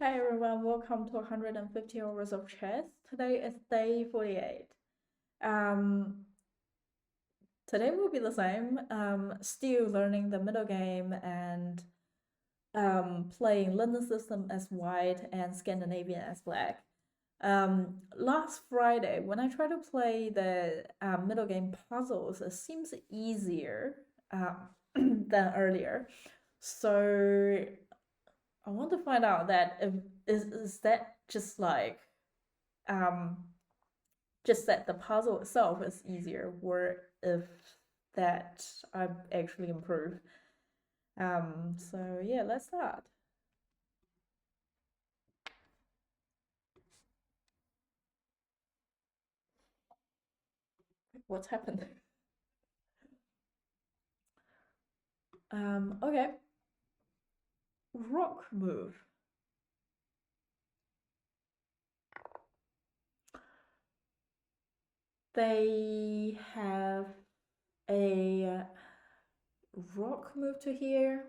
Hi everyone, welcome to 150 hours of chess. Today is day 48. Um, Today will be the same. Still learning the middle game and playing London system as white and Scandinavian as black. Last Friday, when I tried to play the middle game puzzles, it seems easier than earlier. So I want to find out that if is that um just that the puzzle itself is easier, or if that I actually improve. So yeah, let's start. What's happened? Okay. Rock move. They have a rock move to here.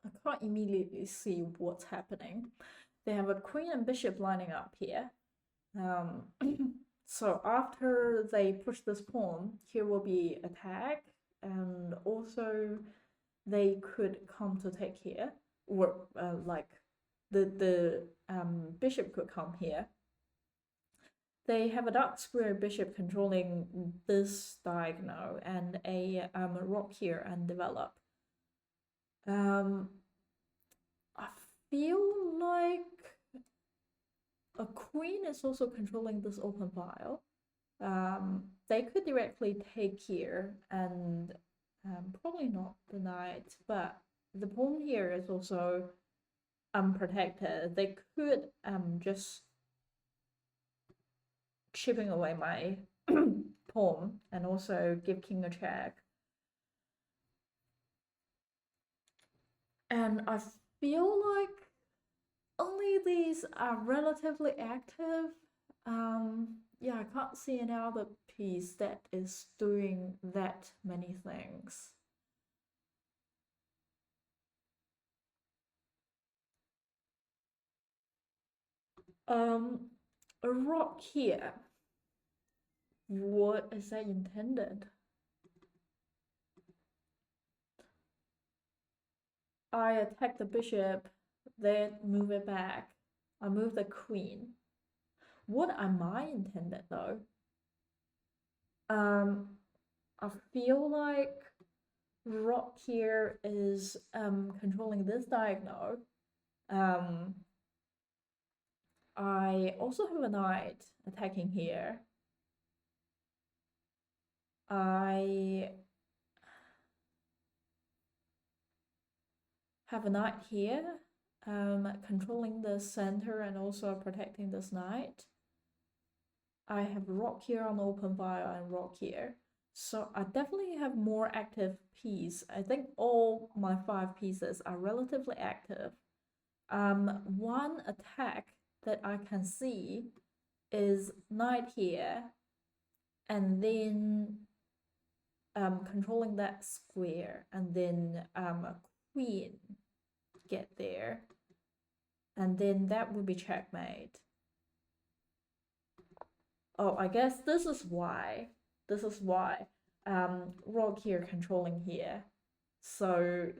I can't immediately see what's happening. They have a queen and bishop lining up here. Um, so after they push this pawn, here will be attack, and also they could come to take here, or like the bishop could come here. They have a dark square bishop controlling this diagonal and a rock here and develop. I feel like a queen is also controlling this open file. They could directly take here and probably not the knight, but the pawn here is also unprotected. They could just chipping away my pawn and also give king a check. And I feel like only these are relatively active. Yeah, I can't see any other piece that is doing that many things. A rock here. What is that intended? I attack the bishop, then move it back. I move the queen. What am I intended though? I feel like rock here is controlling this diagonal. I also have a knight attacking here. I have a knight here, controlling the center and also protecting this knight. I have rock here on open file and rock here. So I definitely have more active piece. I think all my 5 pieces are relatively active. One attack that I can see is knight here, and then controlling that square, and then a queen get there, and then that would be checkmate. Oh, I guess this is why. This is why. Rock here controlling here. So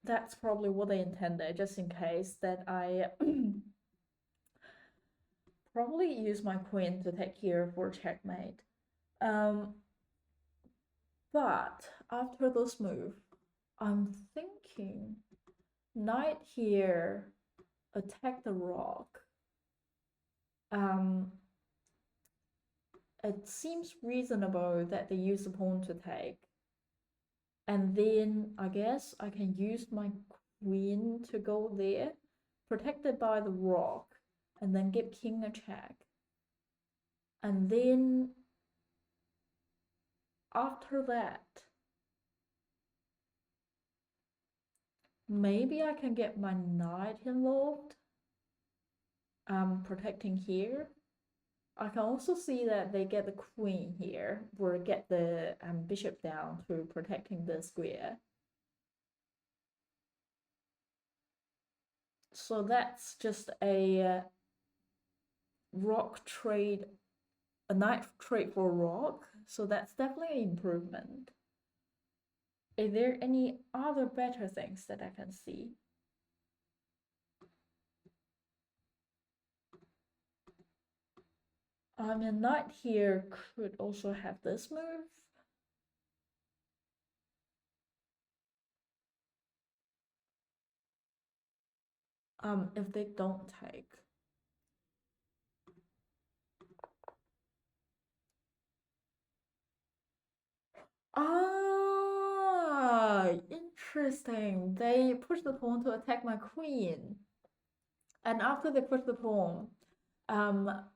that's probably what they intended, just in case that I probably use my queen to take here for checkmate. But after this move, I'm thinking knight here, attack the rock. It seems reasonable that they use the pawn to take. And then I guess I can use my queen to go there, protected by the rock, and then give king a check. And then after that, maybe I can get my knight involved, protecting here. I can also see that they get the queen here, or get the bishop down to protecting the square. So that's just a rock trade, a knight trade for rock. So that's definitely an improvement. Is there any other better things that I can see? A knight here could also have this move. If they don't take. Ah, interesting. They push the pawn to attack my queen. And after they push the pawn,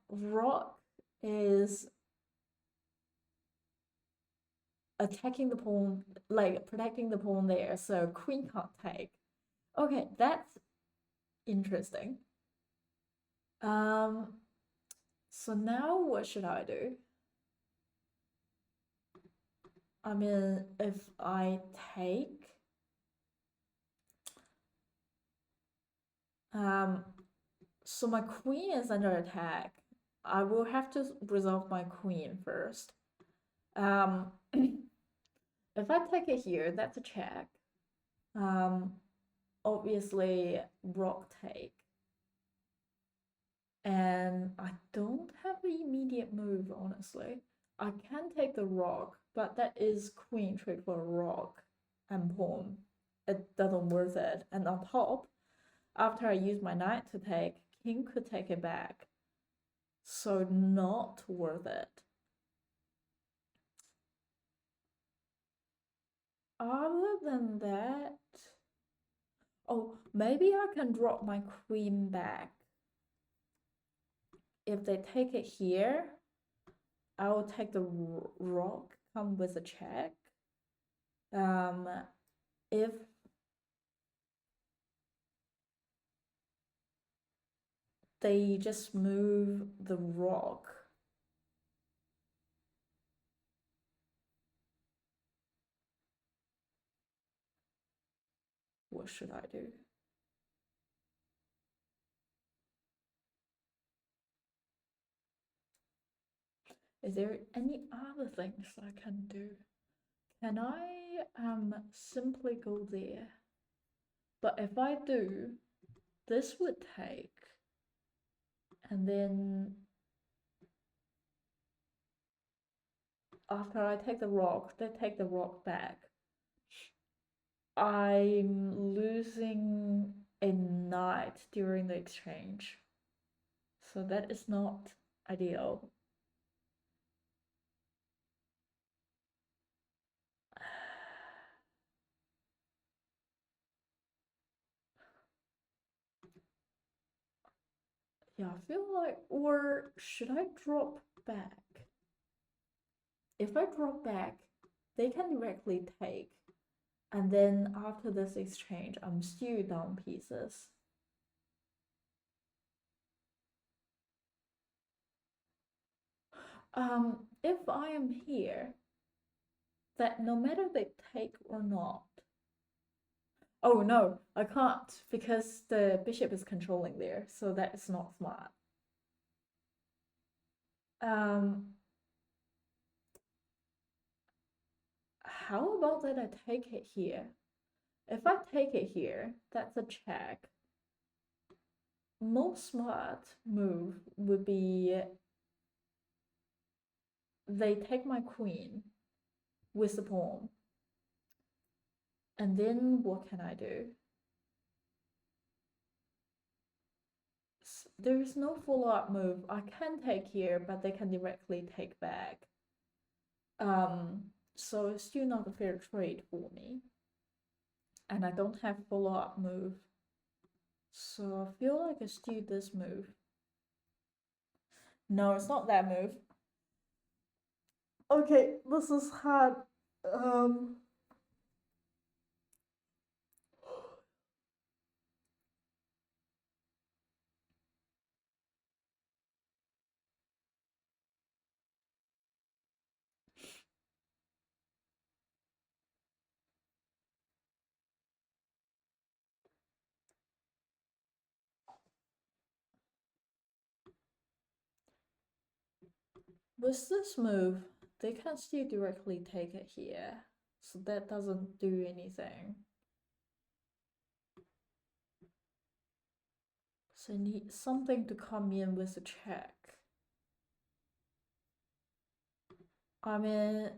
rock is attacking the pawn, like protecting the pawn there, so queen can't take. Okay, that's interesting. So now what should I do? I mean, if I take, so my queen is under attack. I will have to resolve my queen first. If I take it here, that's a check. Obviously rock take. And I don't have the immediate move, honestly. I can take the rock, but that is queen trade for a rock and pawn. It doesn't worth it. And on top, after I use my knight to take, king could take it back. So not worth it. Other than that, oh, maybe I can drop my queen back. If they take it here, I will take the rock, come with a check. If they just move the rock, what should I do? Is there any other things I can do? Can I simply go there? But if I do, this would take, and then after I take the rock, they take the rock back. I'm losing a knight during the exchange. So that is not ideal. Yeah, I feel like, or should I drop back? If I drop back, they can directly take. And then after this exchange, I'm still down pieces. If I am here, that no matter they take or not. Oh no, I can't because the bishop is controlling there, so that is not smart. How about that I take it here? If I take it here, that's a check. Most smart move would be they take my queen with the pawn. And then what can I do? There is no follow-up move. I can take here, but they can directly take back. So it's still not a fair trade for me. And I don't have follow-up move. So I feel like it's still this move. No, it's not that move. Okay, this is hard. With this move, they can still directly take it here. So that doesn't do anything. So I need something to come in with a check. I mean,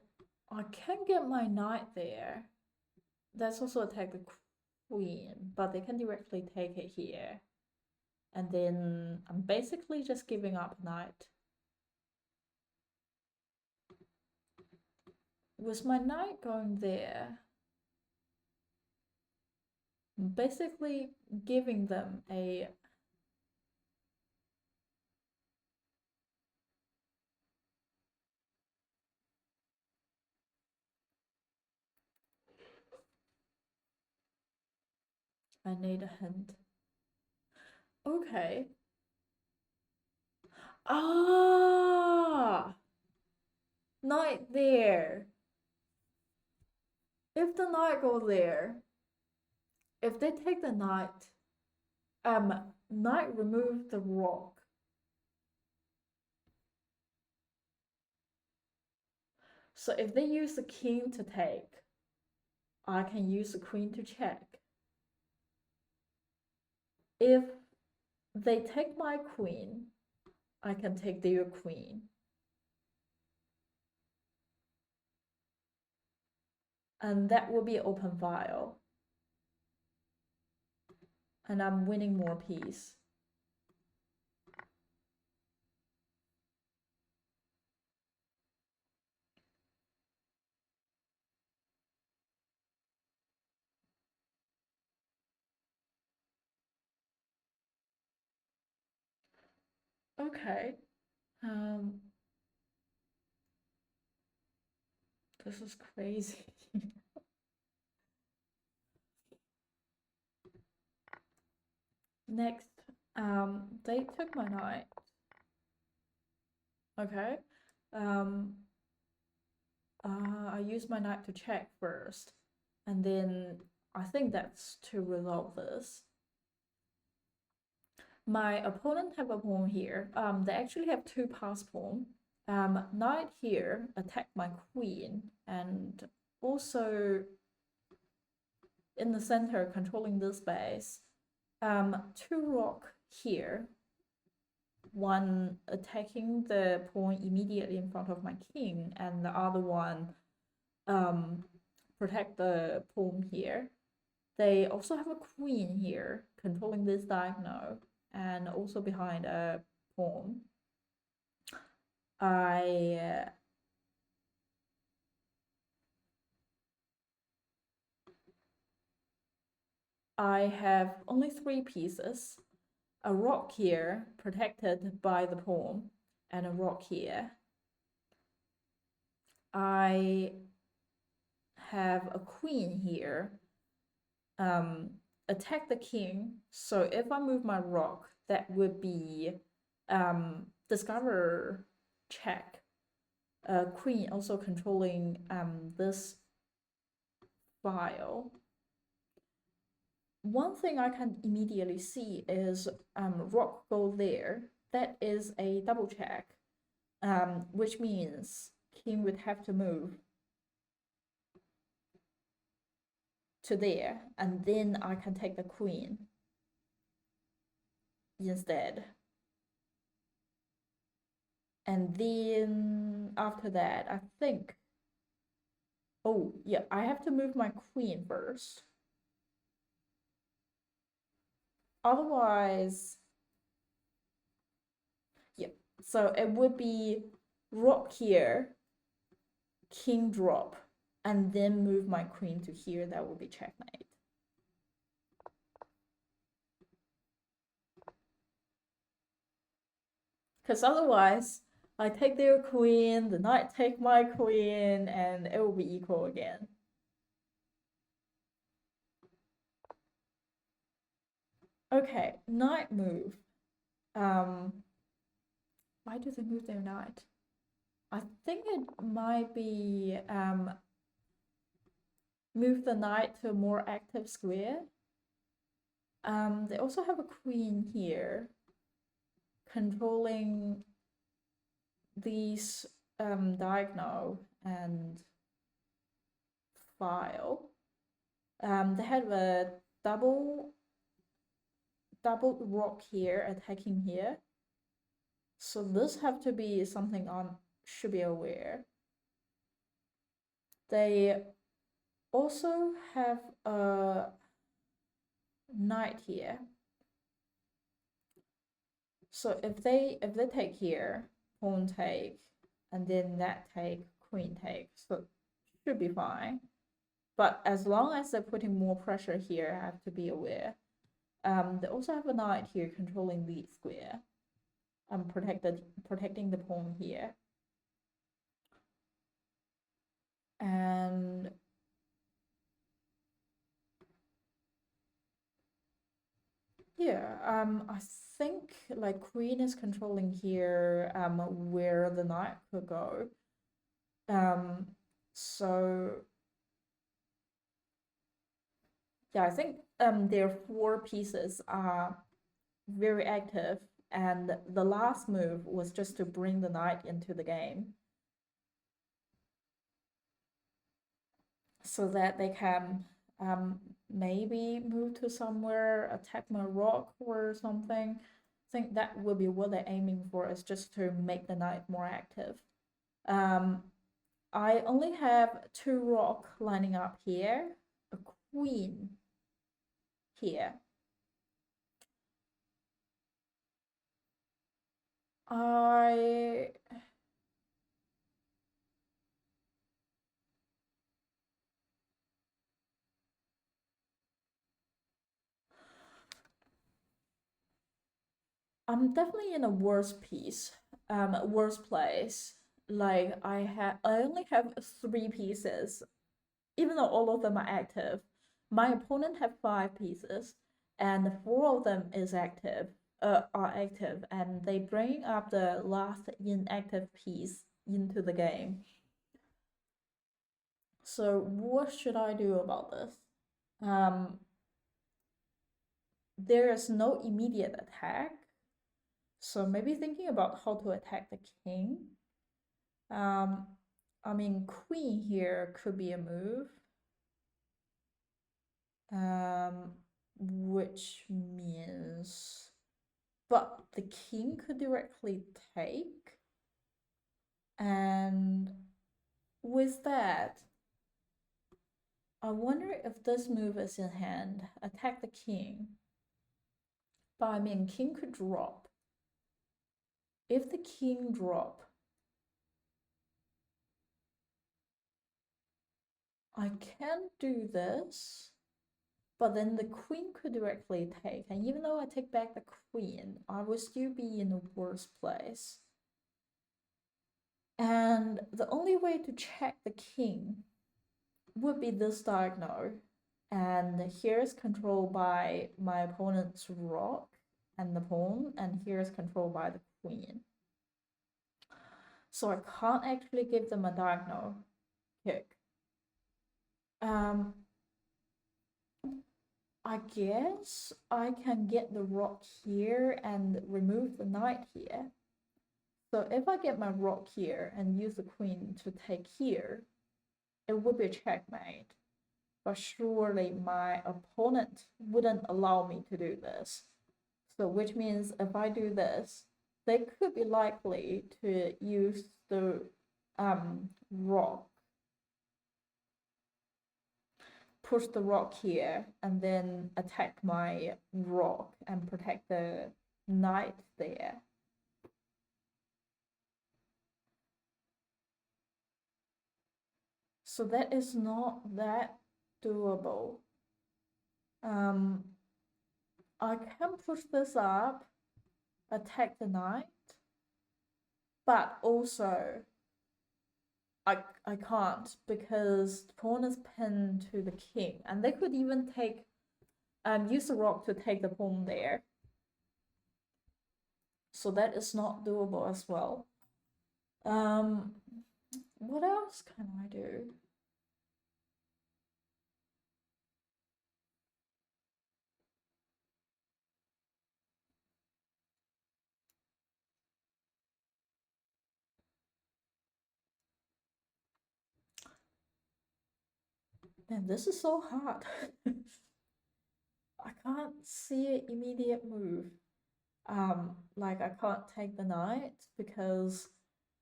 I can get my knight there. That's also attack the queen, but they can directly take it here. And then I'm basically just giving up knight. With my knight going there, I'm basically giving them a I need a hint. Okay. Ah! Knight there. If the knight go there, if they take the knight, knight remove the rock. So if they use the king to take, I can use the queen to check. If they take my queen, I can take their queen. And that will be open file. And I'm winning more piece. Okay. This is crazy. Next, they took my knight. Okay. I use my knight to check first, and then I think that's to resolve this. My opponent have a pawn here. They actually have two pass pawn. Knight here attack my queen, and also in the center controlling this base. Two rock here. One attacking the pawn immediately in front of my king, and the other one protect the pawn here. They also have a queen here controlling this diagonal and also behind a pawn. I have only 3 pieces. A rock here protected by the pawn and a rock here. I have a queen here. Attack the king. So if I move my rock, that would be discover check. Queen also controlling this file. One thing I can immediately see is rock go there. That is a double check, which means king would have to move to there, and then I can take the queen instead. And then after that, I think, oh yeah, I have to move my queen first. Otherwise, yeah, so it would be rock here, king drop, and then move my queen to here. That would be checkmate. Because otherwise, I take their queen, the knight take my queen, and it will be equal again. Okay, knight move. Why do they move their knight? I think it might be move the knight to a more active square. They also have a queen here controlling these diagonal and file, they have a double rock here attacking here. So this have to be something on should be aware. They also have a knight here. So if they take here, pawn take, and then that take, queen take, so should be fine. But as long as they're putting more pressure here, I have to be aware. They also have a knight here controlling the square. Protecting the pawn here. And yeah, I think like queen is controlling here, where the knight could go. So yeah, I think their 4 pieces are very active, and the last move was just to bring the knight into the game so that they can maybe move to somewhere, attack my rock or something. I think that will be what they're aiming for, is just to make the knight more active. I only have 2 rock lining up here, a queen here. I'm definitely in a worse place. Like I only have 3 pieces, even though all of them are active. My opponent have 5 pieces, and 4 of them are active, and they bring up the last inactive piece into the game. So what should I do about this? There is no immediate attack, so maybe thinking about how to attack the king. I mean, queen here could be a move. Which means, but the king could directly take. And with that, I wonder if this move is in hand. Attack the king. But I mean, king could drop. If the king drop, I can do this, but then the queen could directly take. And even though I take back the queen, I will still be in a worse place. And the only way to check the king would be this diagonal. And here is controlled by my opponent's rock and the pawn, and here is controlled by the queen. So I can't actually give them a diagonal kick. I guess I can get the rock here and remove the knight here. So if I get my rock here and use the queen to take here, it would be a checkmate. But surely my opponent wouldn't allow me to do this. So which means if I do this, they could be likely to use the rock, push the rock here, and then attack my rock and protect the knight there. So that is not that doable. I can push this up, attack the knight, but also I can't, because the pawn is pinned to the king, and they could even take use the rock to take the pawn there. So that is not doable as well. What else can I do? Man, this is so hard. I can't see an immediate move. Like I can't take the knight because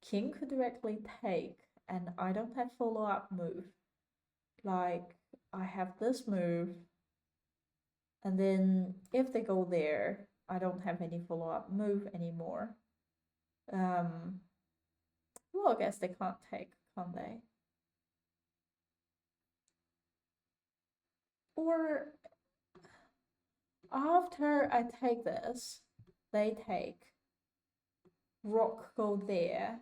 king could directly take, and I don't have follow-up move. Like I have this move, and then if they go there, I don't have any follow-up move anymore. Well, I guess they can't take, can't they? Or after I take this, they take, rook go there,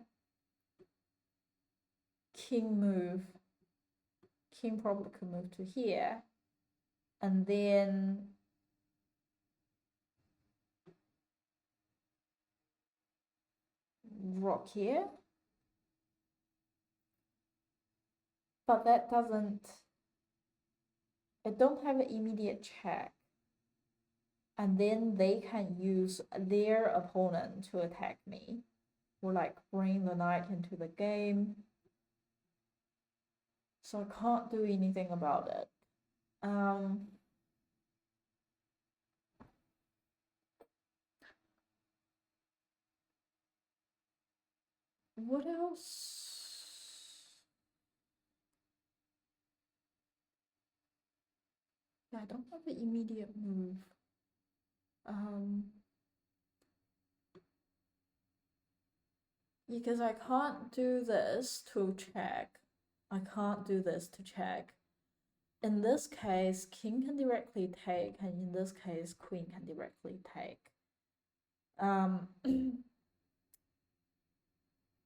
king move, king probably could move to here, and then rook here. But that doesn't, it don't have an immediate check. And then they can use their opponent to attack me, or like bring the knight into the game. So I can't do anything about it. What else? Yeah, I don't have an immediate move. Because I can't do this to check. I can't do this to check. In this case, king can directly take, and in this case, queen can directly take.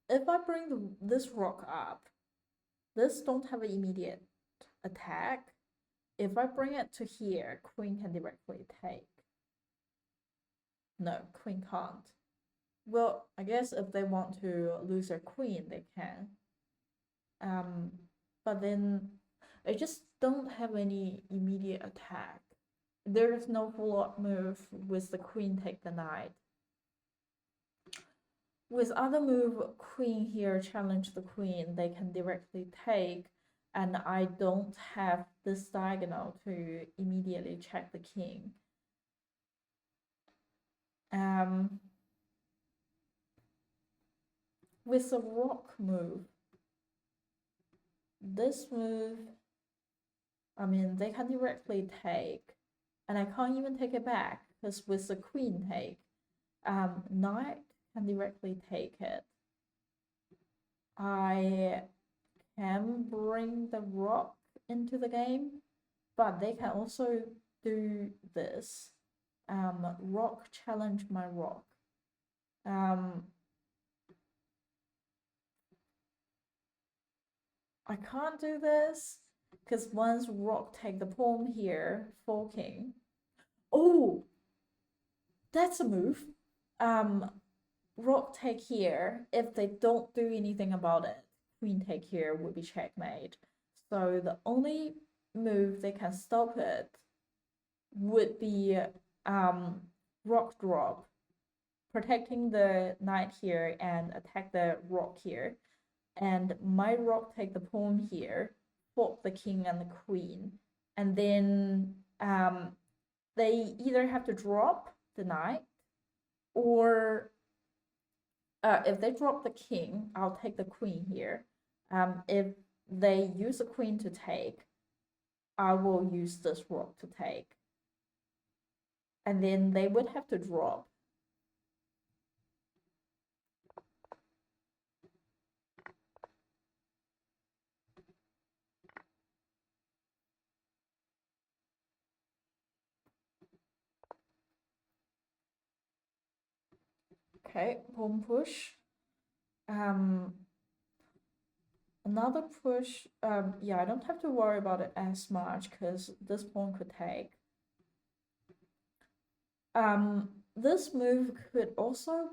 If I bring this rook up, this don't have an immediate attack. If I bring it to here, queen can directly take. No, queen can't. Well, I guess if they want to lose their queen, they can. But then I just don't have any immediate attack. There is no follow-up move with the queen take the knight. With other move, queen here challenge the queen, they can directly take, and I don't have this diagonal to immediately check the king. With a rook move, this move, I mean, they can directly take, and I can't even take it back, because with the queen take, knight can directly take it. I can bring the rook into the game, but they can also do this. Rook challenge my rook. I can't do this because once rook take the pawn here, forking. Oh, that's a move. Rook take here. If they don't do anything about it, queen take here would be checkmate. So the only move they can stop it would be rock drop, protecting the knight here and attack the rock here. And my rock take the pawn here, fork the king and the queen. And then they either have to drop the knight, or if they drop the king, I'll take the queen here. If they use the queen to take, I will use this rook to take. And then they would have to drop. Okay, pawn push. Another push, yeah, I don't have to worry about it as much because this pawn could take. This move could also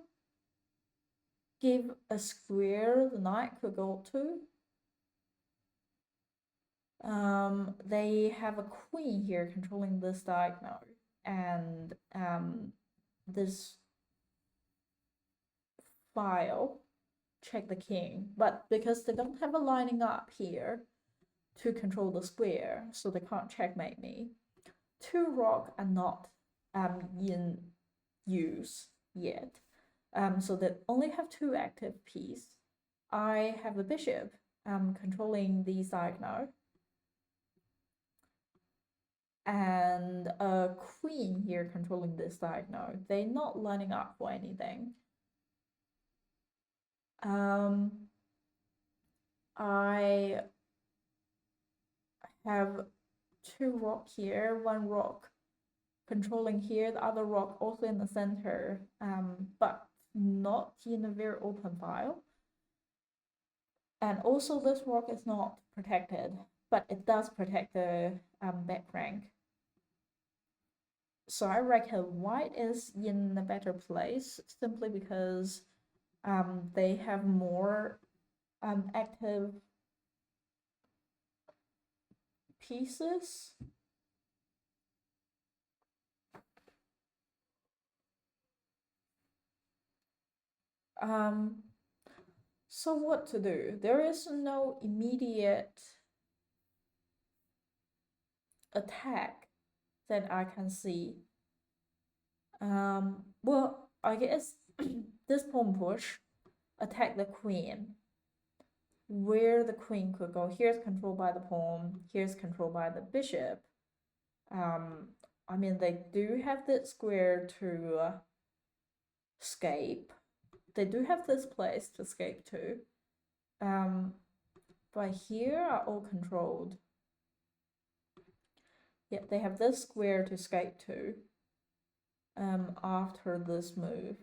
give a square the knight could go to. They have a queen here controlling this diagonal, and this file check the king, but because they don't have a lining up here, to control the square, so they can't checkmate me. 2 rock are not in use yet, so they only have 2 active pieces. I have a bishop controlling the diagonal, and a queen here controlling this diagonal. They're not lining up for anything. I have 2 rock here, 1 rock controlling here, the other rock also in the center, but not in a very open file. And also this rock is not protected, but it does protect the back rank. So I reckon white is in a better place simply because they have more active pieces. So what to do? There is no immediate attack that I can see. Well, I guess this pawn push attack the queen. Where the queen could go. Here's controlled by the pawn. Here's controlled by the bishop. I mean, they do have that square to escape. They do have this place to escape to. But here are all controlled. Yeah, they have this square to escape to after this move.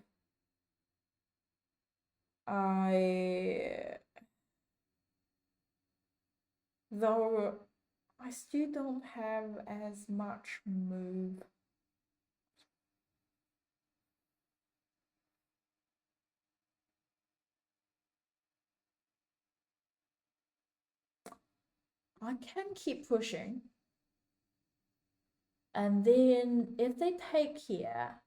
Though I still don't have as much move. I can keep pushing. And then if they take here,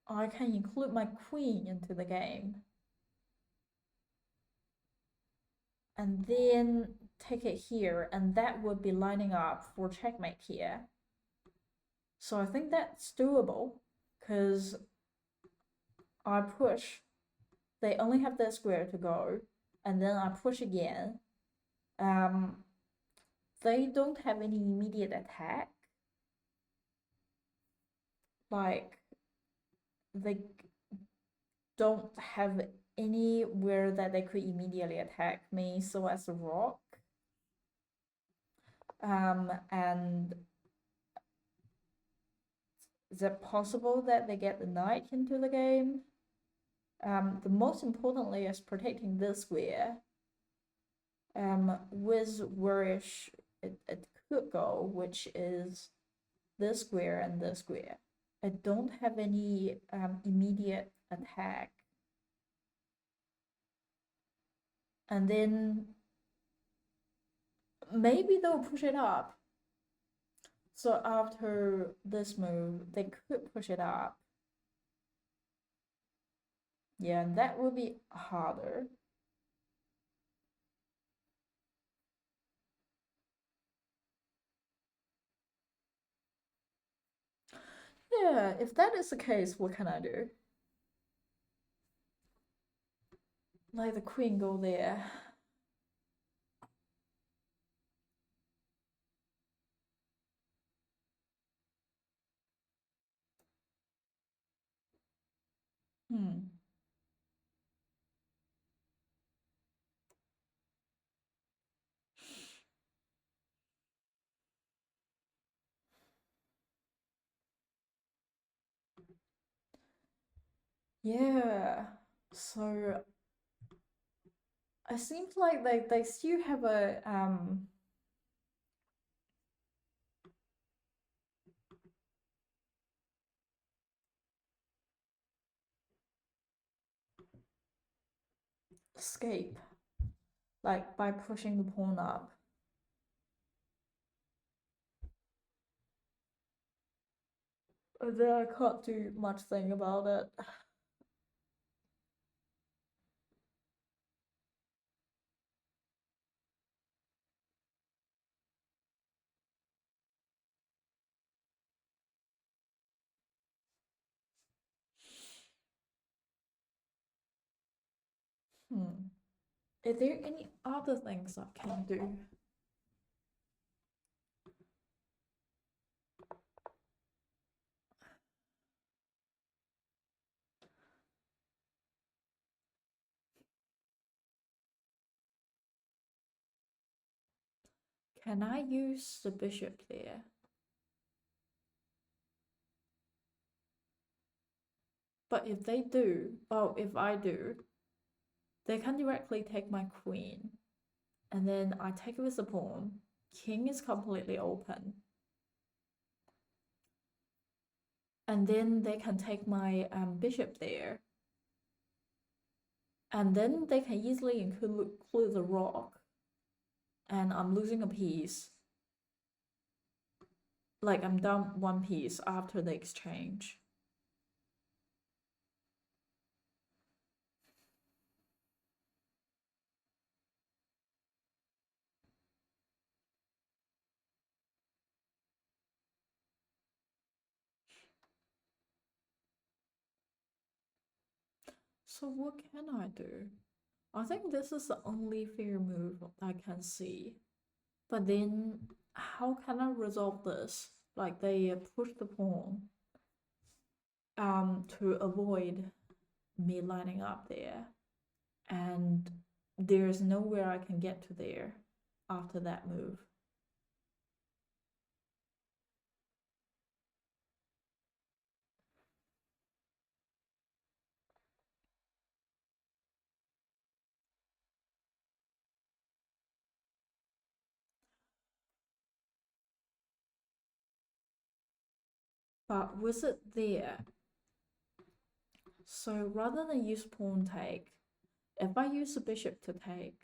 I can include my queen into the game. And then take it here, and that would be lining up for checkmate here. So I think that's doable, because I push, they only have that square to go, and then I push again. They don't have any immediate attack. Like, they don't have anywhere that they could immediately attack me, so as a rock. And is it possible that they get the knight into the game? The most importantly is protecting this square. With where it could go, which is this square and this square. I don't have any immediate attack. And then maybe they'll push it up. So after this move, they could push it up. Yeah, and that would be harder. Yeah, if that is the case, what can I do? Let the queen go there. Yeah, so it seems like they still have a escape, like by pushing the pawn up. And then I can't do much thing about it. Are there any other things I can do? Can I use the bishop there? But if they do, oh, if I do, they can directly take my queen. And then I take it with the pawn. King is completely open. And then they can take my bishop there. And then they can easily include the rock. And I'm losing a piece. Like I'm down one piece after the exchange. So what can I do? I think this is the only fair move I can see. But then how can I resolve this? Like they push the pawn to avoid me lining up there. And there's nowhere I can get to there after that move. But with it there, so rather than use pawn take, if I use the bishop to take,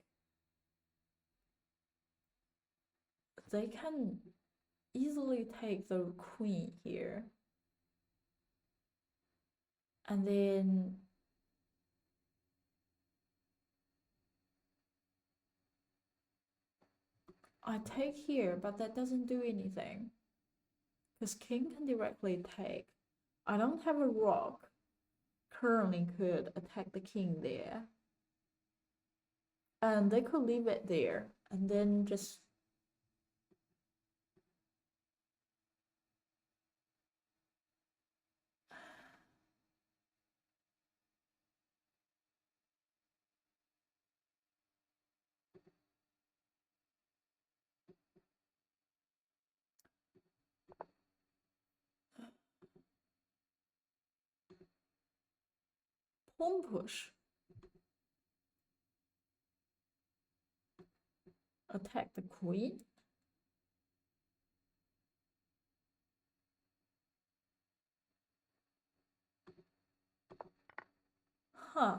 they can easily take the queen here. And then I take here, but that doesn't do anything. Because king can directly take. I don't have a rock. Currently could attack the king there. And they could leave it there and then just pawn push. Attack the queen. Huh.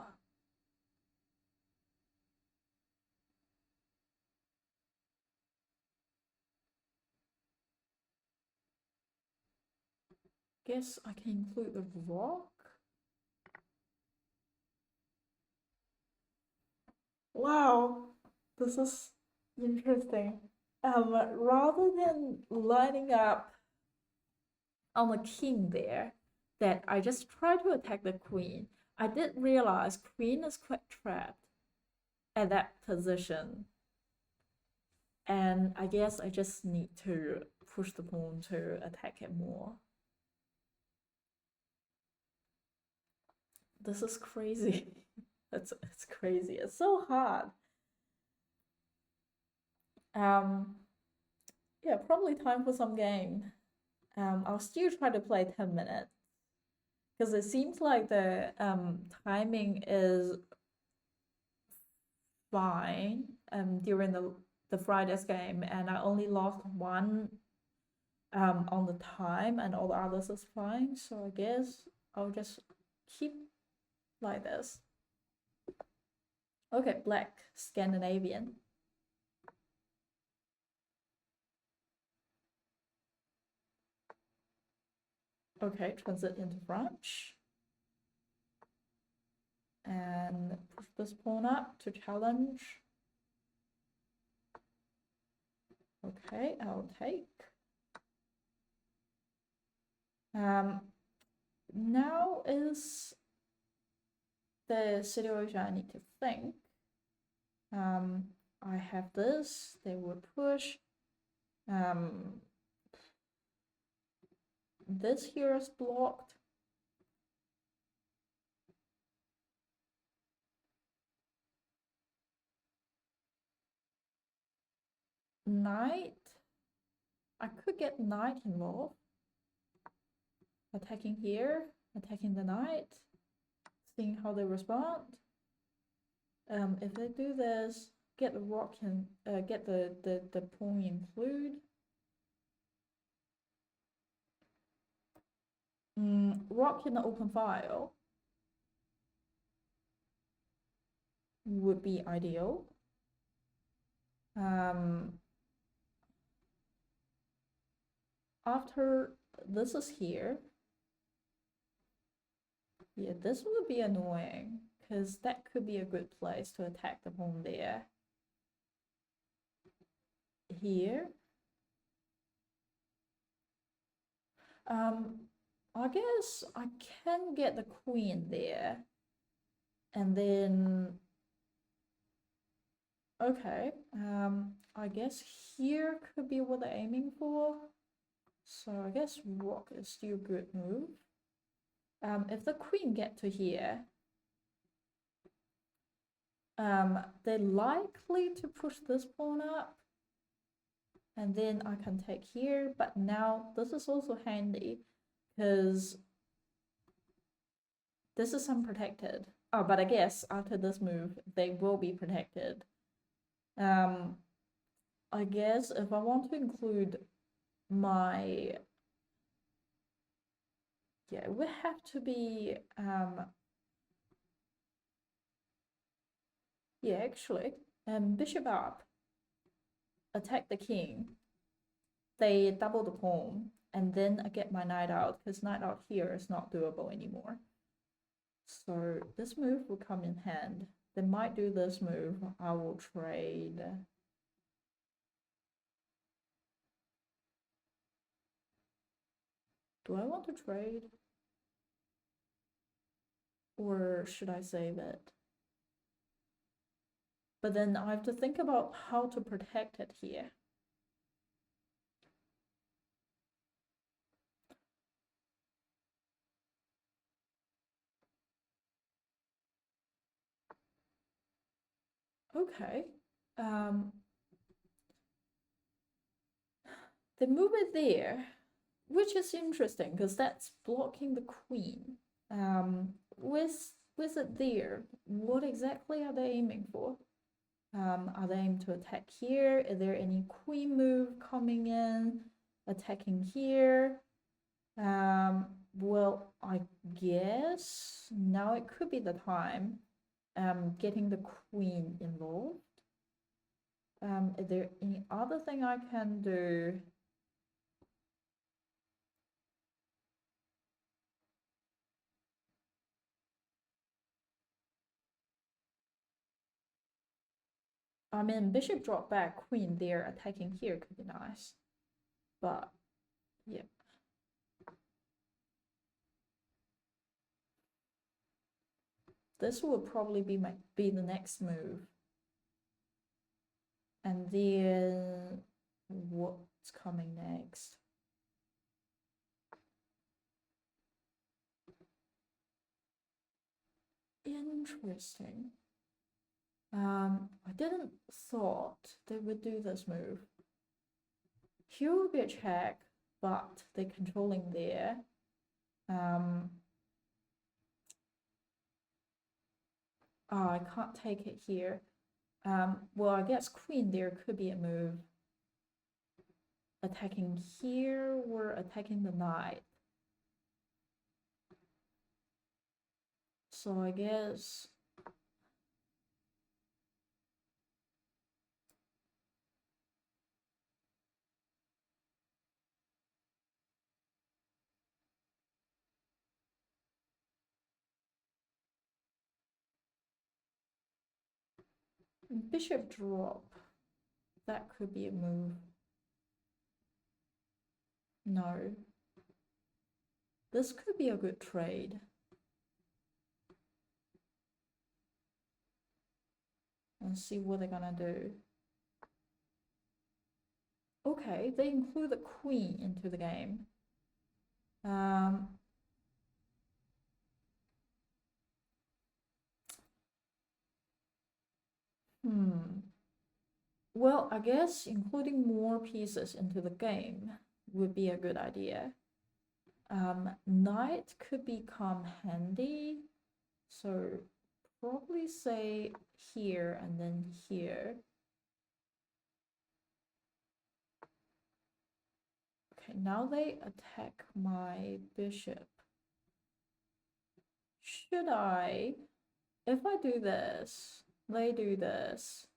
Guess I can include the rock. Wow, this is interesting. Rather than lining up on the king there, that I just try to attack the queen. I did realize queen is quite trapped at that position. And I guess I just need to push the pawn to attack it more. This is crazy. It's crazy. It's so hard. Yeah, probably time for some game. I'll still try to play 10 minutes because it seems like the timing is fine during the Friday's game, and I only lost one on the time, and all the others is fine. So I guess I'll just keep like this. Okay, black Scandinavian. Okay, transit into French. And push this pawn up to challenge. Okay, I'll take. Now is the situation I need to think. I have this, they will push. This here is blocked. Knight. I could get knight involved. Attacking here, attacking the knight, seeing how they respond. If they do this, get the rock and get the pawn include. Rock in the open file would be ideal. After this is here, yeah, this would be annoying because that could be a good place to attack the pawn there. Here. I guess I can get the queen there. And then, okay, I guess here could be what they're aiming for. So I guess rook is still a good move. If the queen get to here, they're likely to push this pawn up. And then I can take here, but now this is also handy because this is unprotected. Oh, but I guess after this move, they will be protected. I guess if I want to include my, yeah, it would have to be, yeah, actually, bishop up, attack the king, they double the pawn, and then I get my knight out, because knight out here is not doable anymore. So this move will come in hand. They might do this move. I will trade. Do I want to trade? Or should I save it? But then I have to think about how to protect it here. Okay. They move it there, which is interesting because that's blocking the queen. With it there, what exactly are they aiming for? Are they aiming to attack here? Is there any queen move coming in? Attacking here? Well, I guess now it could be the time getting the queen involved. Is there any other thing I can do? I mean, bishop drop back, queen there, attacking here could be nice. But, yeah. This will probably be the next move. And then, what's coming next? Interesting. I didn't thought they would do this move. Here will be a check, but they're controlling there. Oh, I can't take it here. Well, I guess queen there could be a move. Attacking here, we're attacking the knight. So I guess bishop drop. That could be a move. No. This could be a good trade. and see what they're gonna do. Okay, they include the queen into the game. Well, I guess including more pieces into the game would be a good idea. Knight could become handy, so probably say here and then here. Okay, now they attack my bishop. Should I, if I do this, they do this,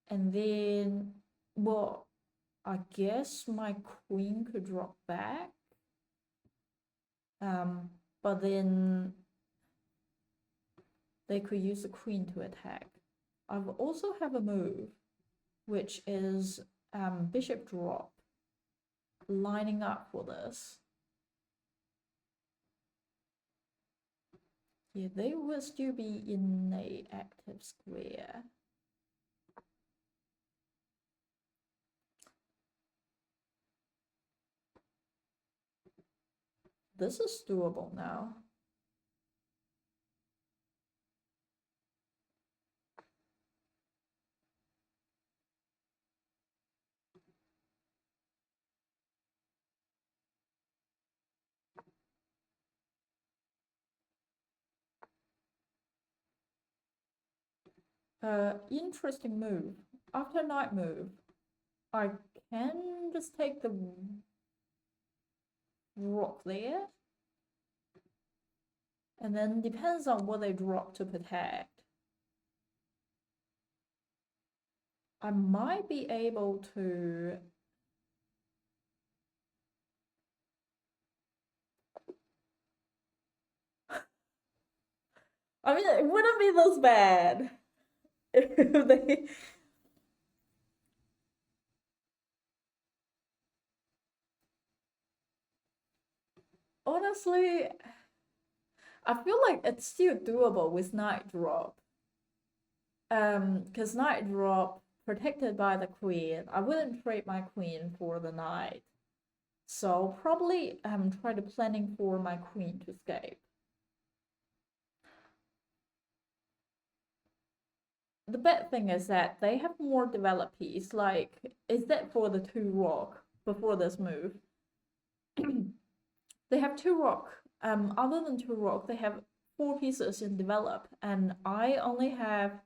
and then, well, I guess my queen could drop back. But then they could use the queen to attack. I also have a move, which is bishop drop, lining up for this. Yeah, they will still be in a active square. This is doable now. Interesting move. After knight move, I can just take the rook there. And then depends on what they drop to protect. I might be able to I mean, it wouldn't be this bad if they. Honestly, I feel like it's still doable with knight drop. Because knight drop protected by the queen. I wouldn't trade my queen for the knight. So probably try to planning for my queen to escape. The bad thing is that they have more developed piece. Like, is that for the 2 rock before this move? They have 2 rock. Other than 2 rock, they have 4 pieces in develop, and I only have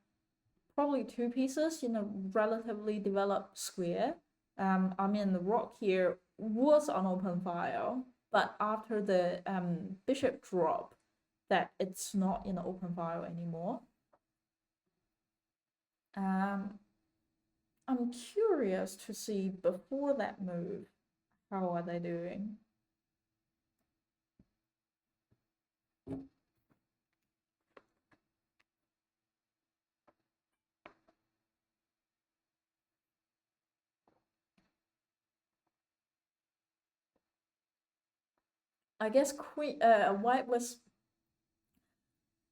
probably 2 pieces in a relatively developed square. I mean, the rock here was on open file, but after the bishop drop, that it's not in the open file anymore. I'm curious to see before that move, how are they doing? I guess white was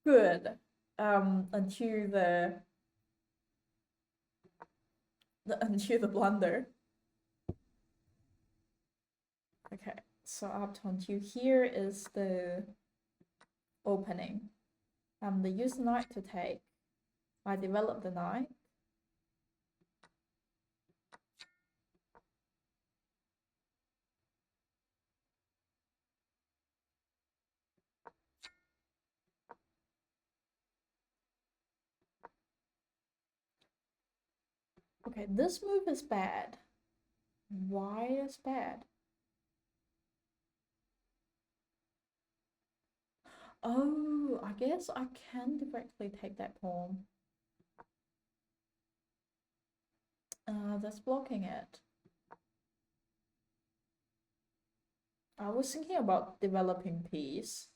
good until until the blunder. Okay, so up until here is the opening. They use knight to take. I develop the knight. Okay, this move is bad. Why is bad? Oh, I guess I can directly take that pawn. That's blocking it. I was thinking about developing piece.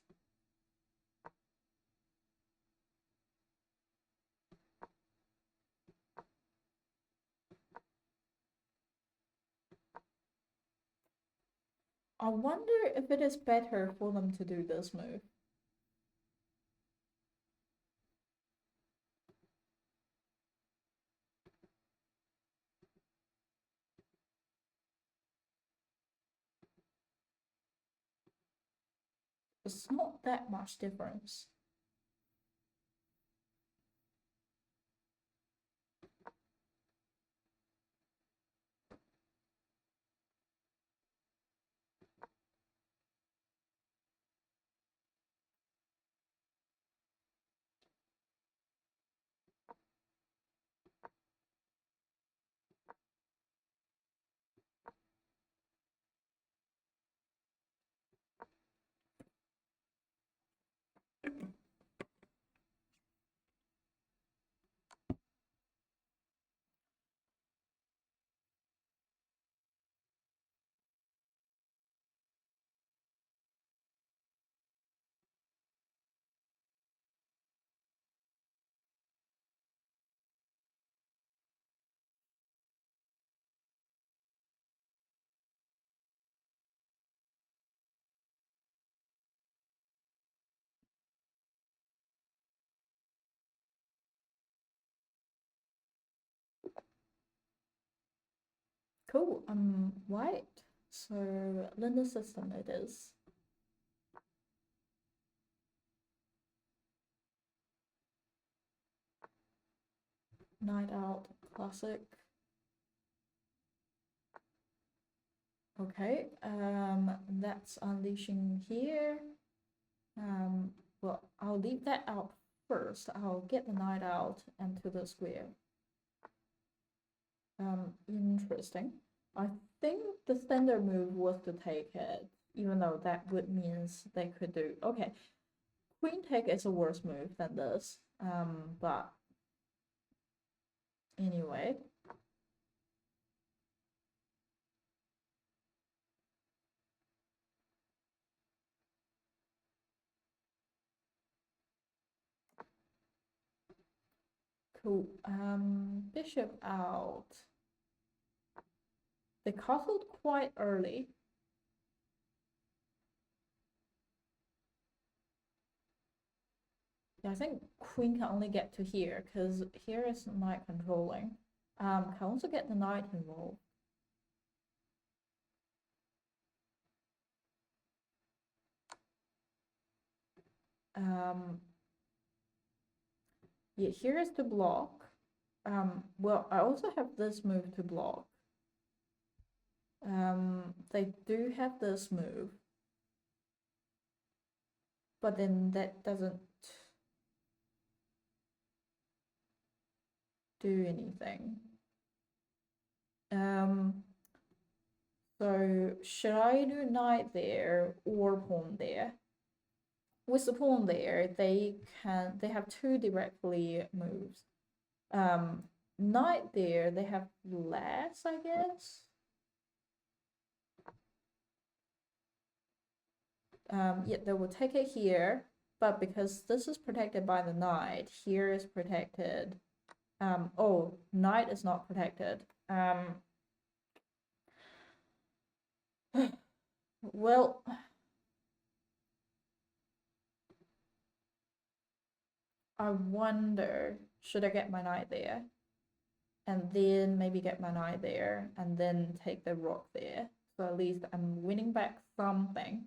I wonder if it is better for them to do this move. It's not that much difference. Cool. White. So linear system it is. Night out, classic. Okay, that's unleashing here. Well, I'll leave that out first. I'll get the night out into the square. Interesting. I think the standard move was to take it, even though that would means they could do. Okay, queen take is a worse move than this. But anyway. Cool. Bishop out. They castled quite early. Yeah, I think queen can only get to here because here is knight controlling. Can also get the knight involved. Yeah, here is to block. Well, I also have this move to block. They do have this move, but then that doesn't do anything. So should I do knight there or pawn there? With the pawn there, they have two directly moves. Knight there, they have less, I guess. Yeah, they will take it here, but because this is protected by the knight, here is protected. Oh, knight is not protected. Well, I wonder, should I get my knight there? And then maybe get my knight there, and then take the rook there. So at least I'm winning back something.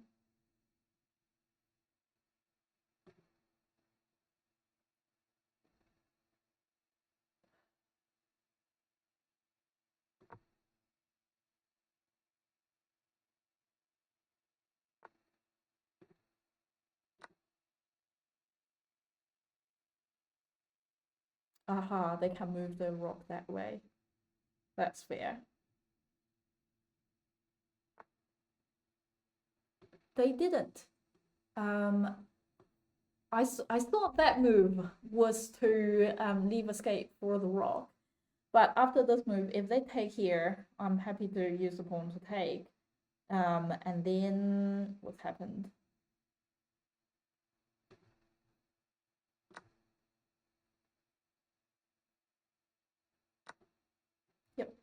Aha, they can move the rook that way. That's fair. They didn't. I thought that move was to leave escape for the rook. But after this move, if they take here, I'm happy to use the pawn to take. And then what's happened? Yep.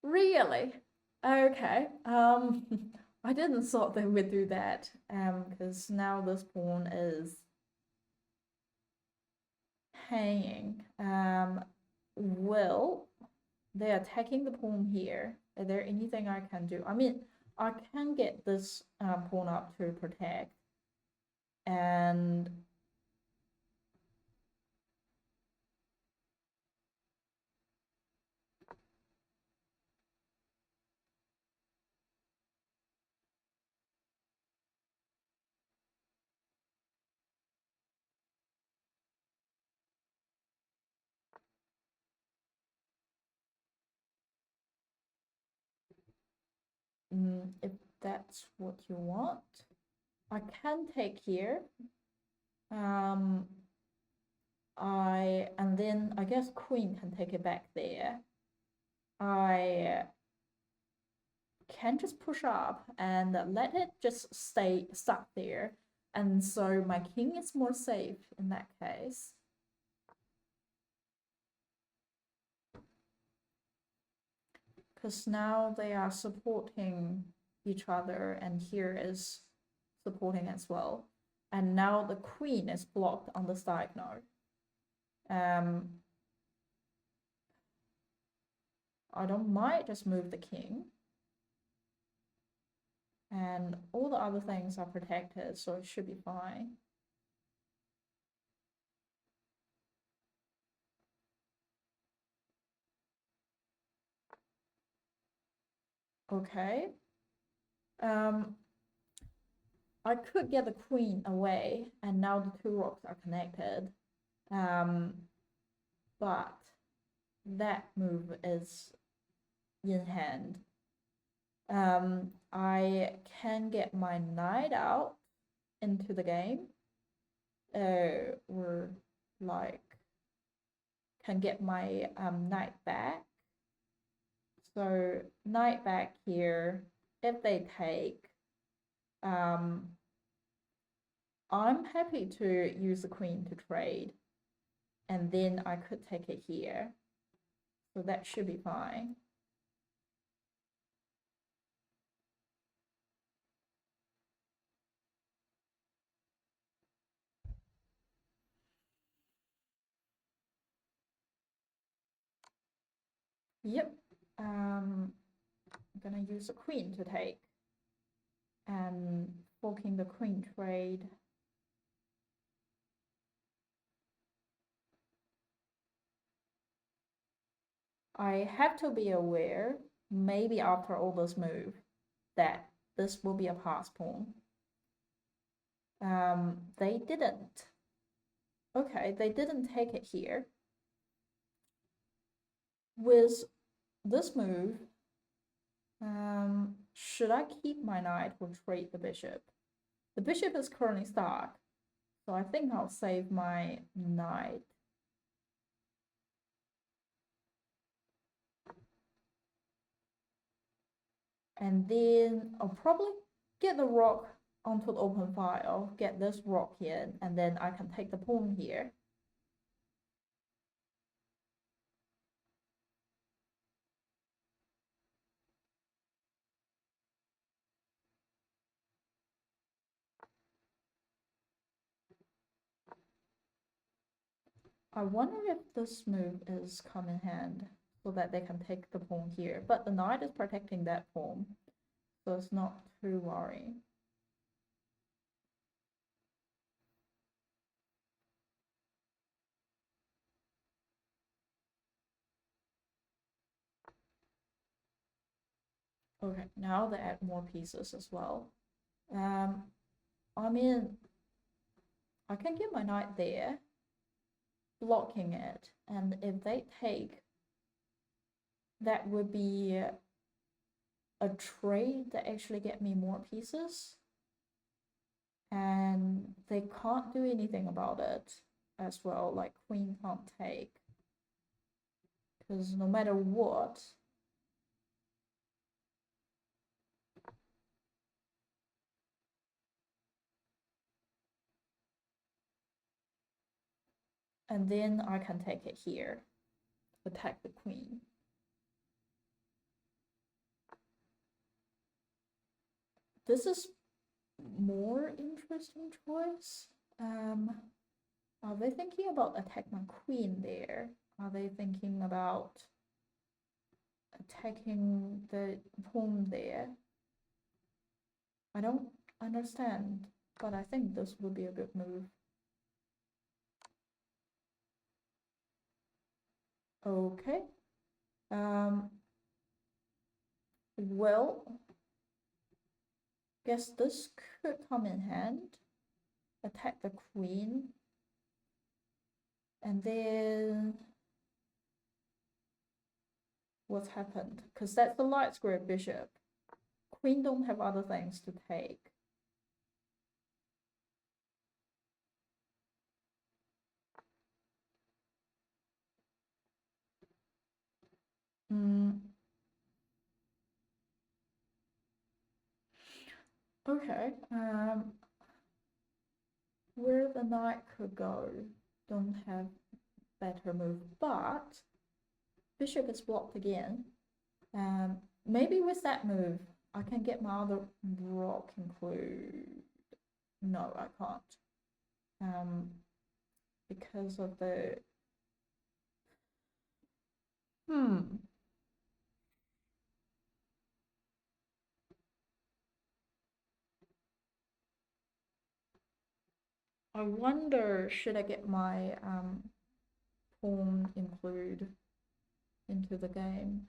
Really? Okay. I didn't thought they would do that. Because now this pawn is hanging. Well, they're attacking the pawn here. Is there anything I can do? I mean, I can get this pawn up to protect, and if that's what you want, I can take here. And then I guess queen can take it back there. I can just push up and let it just stay stuck there. And so my king is more safe in that case. Because now they are supporting each other, and here is supporting as well. And now the queen is blocked on this diagonal. I don't mind just move the king. And all the other things are protected, so it should be fine. Okay. I could get the queen away, and now the two rocks are connected. But that move is in hand. I can get my knight out into the game. Or like can get my knight back. So knight back here. If they take, I'm happy to use the queen to trade, and then I could take it here. So that should be fine. Yep. I'm gonna use the queen to take, and forking the queen trade. I have to be aware, maybe after all this move, that this will be a pass pawn. They didn't. Okay, they didn't take it here. With this move, should I keep my knight or trade the bishop? The bishop is currently stuck, so I think I'll save my knight. And then I'll probably get the rock onto the open file, get this rock here, and then I can take the pawn here. I wonder if this move is come in hand so that they can take the pawn here, but the knight is protecting that pawn, so it's not too worrying. Okay, now they add more pieces as well. I mean, I can get my knight there, blocking it, and if they take, that would be a trade that actually get me more pieces, and they can't do anything about it as well. Like queen can't take, because no matter what, and then I can take it here, attack the queen. This is more interesting choice. Are they thinking about attack my queen there? Are they thinking about attacking the pawn there. I don't understand, but I think this would be a good move. Okay. Well, guess this could come in hand. Attack the queen. And then what's happened? Because that's the light square bishop. Queen don't have other things to take. Okay. Where the knight could go, don't have better move, but bishop is blocked again. Maybe with that move, I can get my other rock include. No, I can't. Because of the I wonder, should I get my pawn include into the game?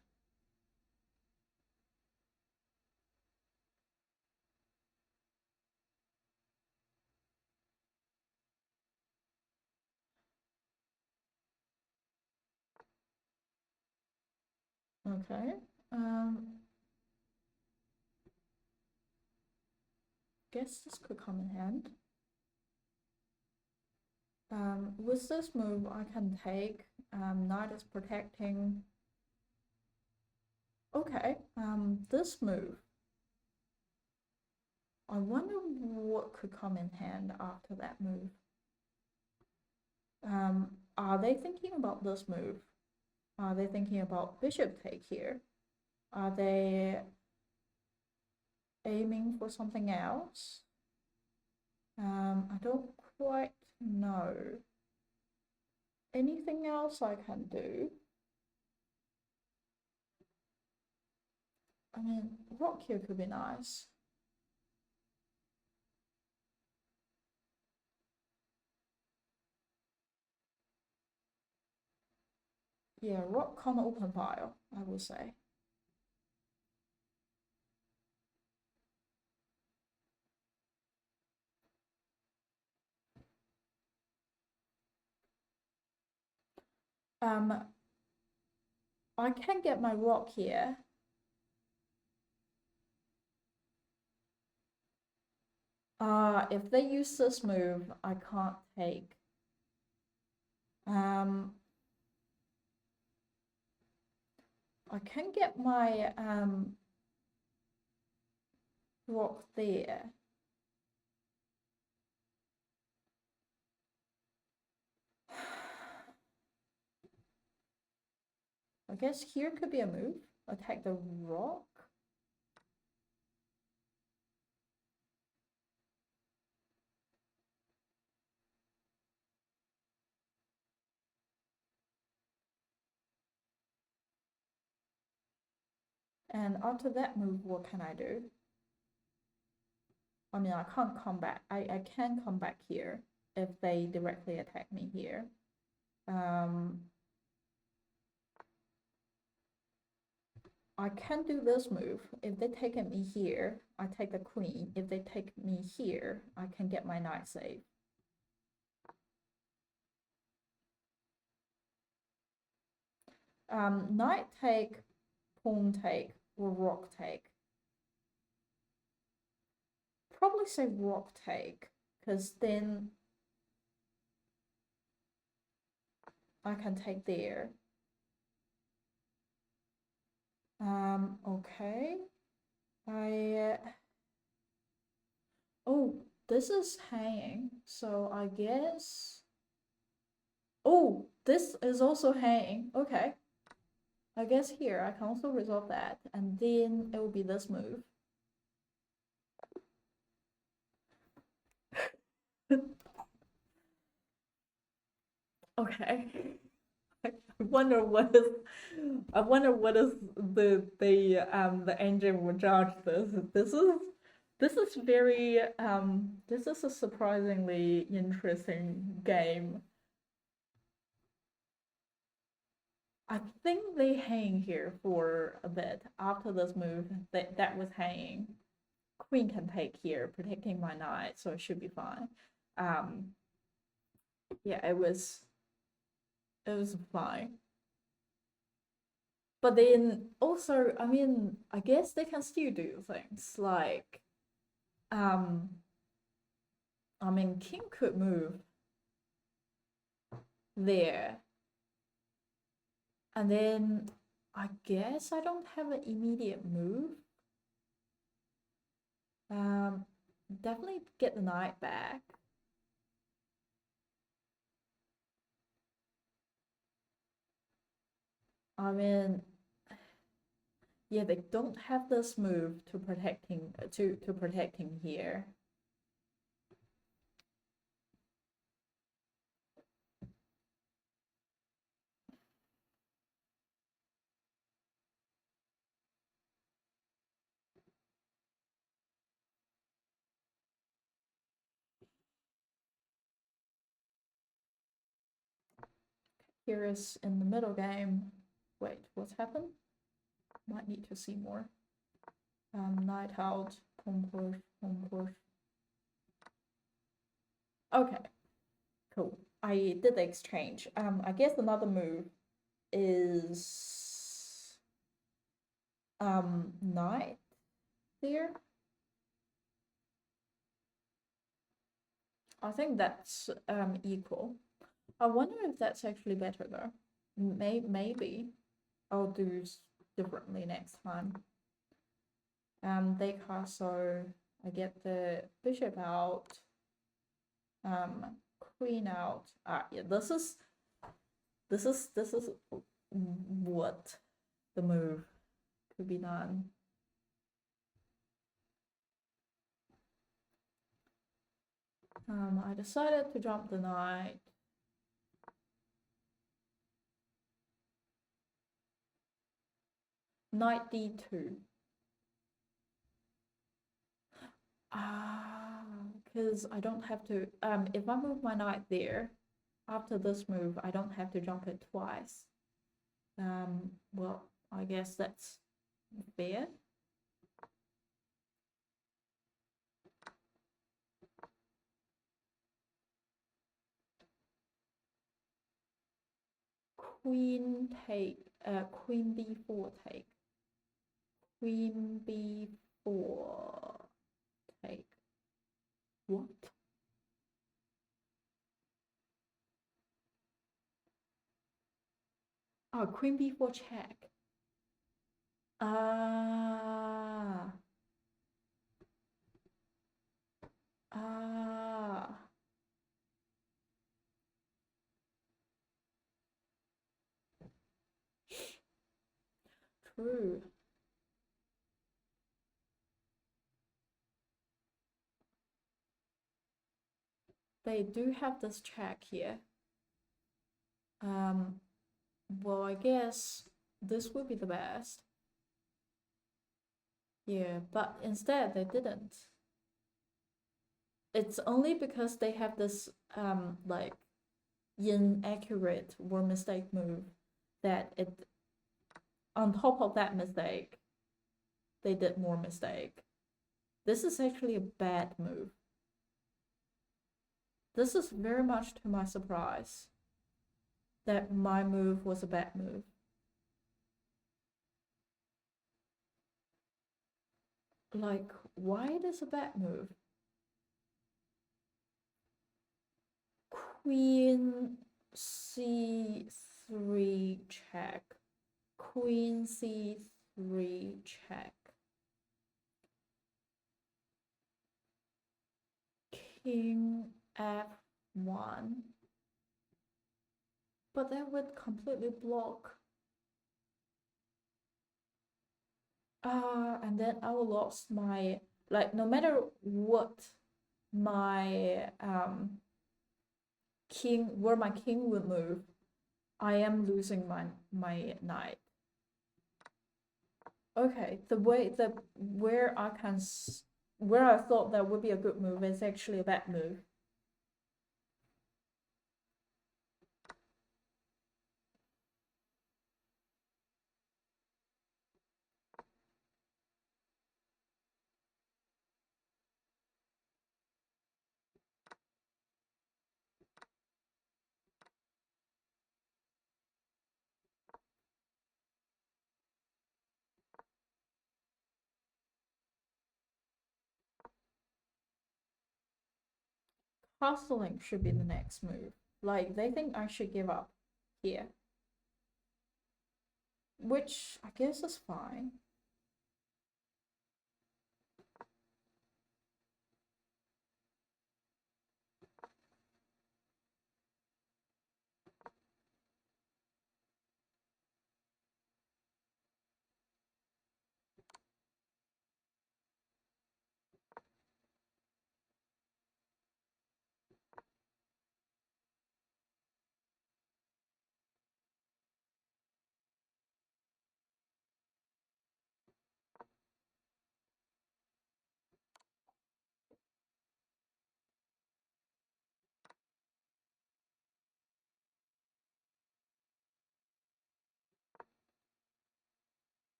Okay. Guess this could come in hand. With this move, I can take. Knight is protecting. Okay. This move. I wonder what could come in hand after that move. Are they thinking about this move? Are they thinking about bishop take here? Are they aiming for something else? I don't quite know. Anything else I can do? I mean, rock here could be nice. Yeah, rock can't open file, I will say. I can get my rock here. If they use this move, I can't take. I can get my rock there. I guess here could be a move. Attack the rock. And after that move, what can I do? I mean, I can't come back. I can come back here if they directly attack me here. I can do this move. If they take me here, I take the queen. If they take me here, I can get my knight safe. Knight take, pawn take, or rock take. Probably say rock take, because then I can take there. Okay. Oh, this is hanging, so I guess. Oh, this is also hanging. Okay. I guess here I can also resolve that, and then it will be this move. Okay. I wonder what is the engine would judge this. This is a surprisingly interesting game. I think they hang here for a bit after this move that was hanging. Queen can take here, protecting my knight, so it should be fine. Um, yeah, it was fine. But then also, I mean, I guess they can still do things like, um, I mean, king could move there, and then I guess I don't have an immediate move. Um, Definitely get the knight back. I mean, yeah, they don't have this move to protecting here. Here is in the middle game. Wait, what's happened? Might need to see more. Knight out, pawn push, pawn push. Okay, cool. I did the exchange. I guess another move is knight there. I think that's equal. I wonder if that's actually better though. Maybe I'll do differently next time. They castle. I get the bishop out. Queen out. Yeah, this is what the move could be done. I decided to jump the knight. Knight d2. Because I don't have to, if I move my knight there, after this move, I don't have to jump it twice. Well, I guess that's fair. Queen take, queen b4 take. Queen b4 take. What? Oh, queen b4 check. Ah. Ah. True. They do have this check here. Well, I guess this would be the best. Yeah, but instead they didn't. It's only because they have this like inaccurate or mistake move that it, on top of that mistake, they did more mistake. This is actually a bad move. This is very much to my surprise that my move was a bad move. Like, why it is a bad move? Queen c3 check. Queen c3 check. King f1. But that would completely block. And then I will lost my, like, no matter what my king, where my king would move, I am losing my knight. Okay, the way that where where I thought that would be a good move is actually a bad move. Castling should be the next move. Like, they think I should give up here. Which I guess is fine.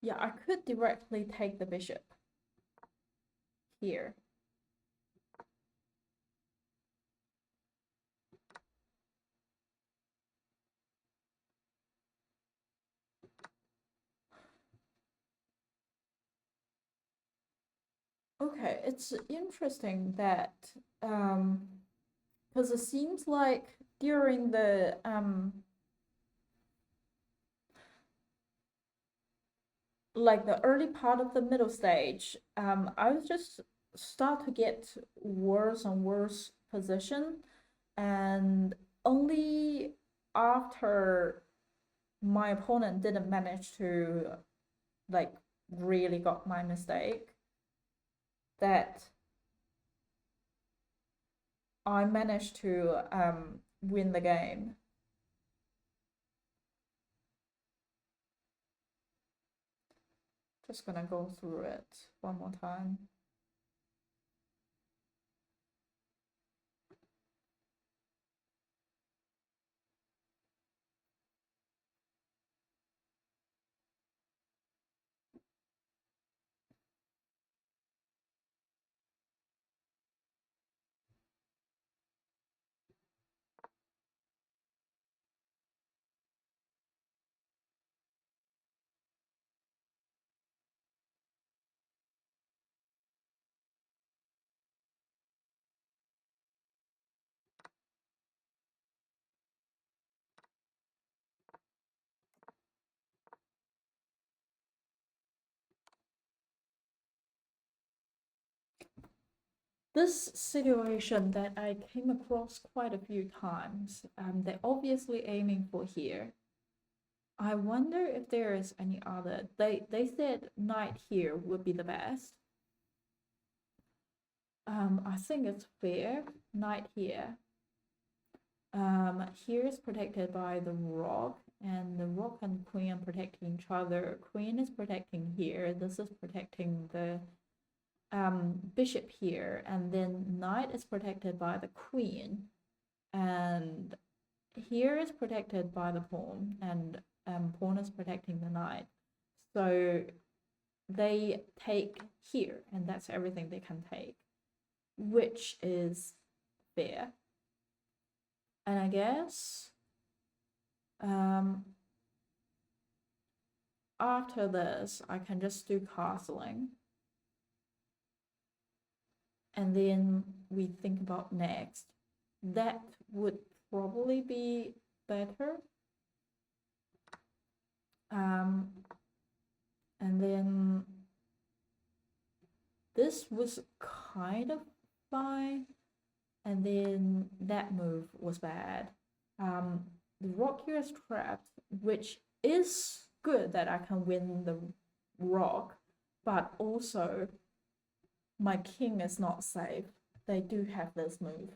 Yeah, I could directly take the bishop here. Okay, it's interesting that because it seems like during the like the early part of the middle stage, I was just start to get worse and worse position, and only after my opponent didn't manage to like really got my mistake that I managed to win the game. Just gonna go through it one more time. This situation that I came across quite a few times, they're obviously aiming for here. I wonder if there is any other. They said knight here would be the best. I think it's fair. Knight here. Here is protected by the rock, and the rook and queen are protecting each other. Queen is protecting here. This is protecting the bishop here, and then knight is protected by the queen, and here is protected by the pawn, and pawn is protecting the knight. So they take here, and that's everything they can take, which is fair. And I guess after this, I can just do castling. And then we think about next. That would probably be better. And then this was kind of fine. And then that move was bad. The rock here is trapped, which is good that I can win the rock, but also my king is not safe. They do have this move.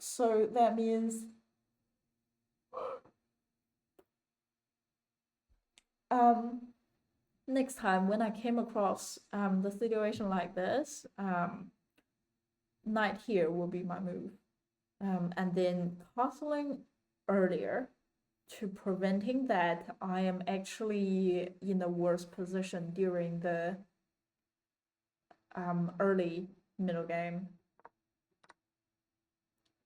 So that means next time when I came across the situation like this, knight here will be my move. And then castling earlier to preventing that I am actually in a worse position during the early middle game.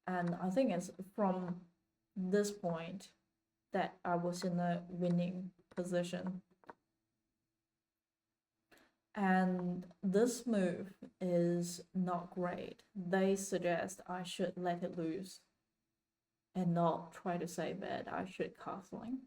And I think it's from this point that I was in a winning position. And this move is not great. They suggest I should let it loose and not try to save it. I should castling.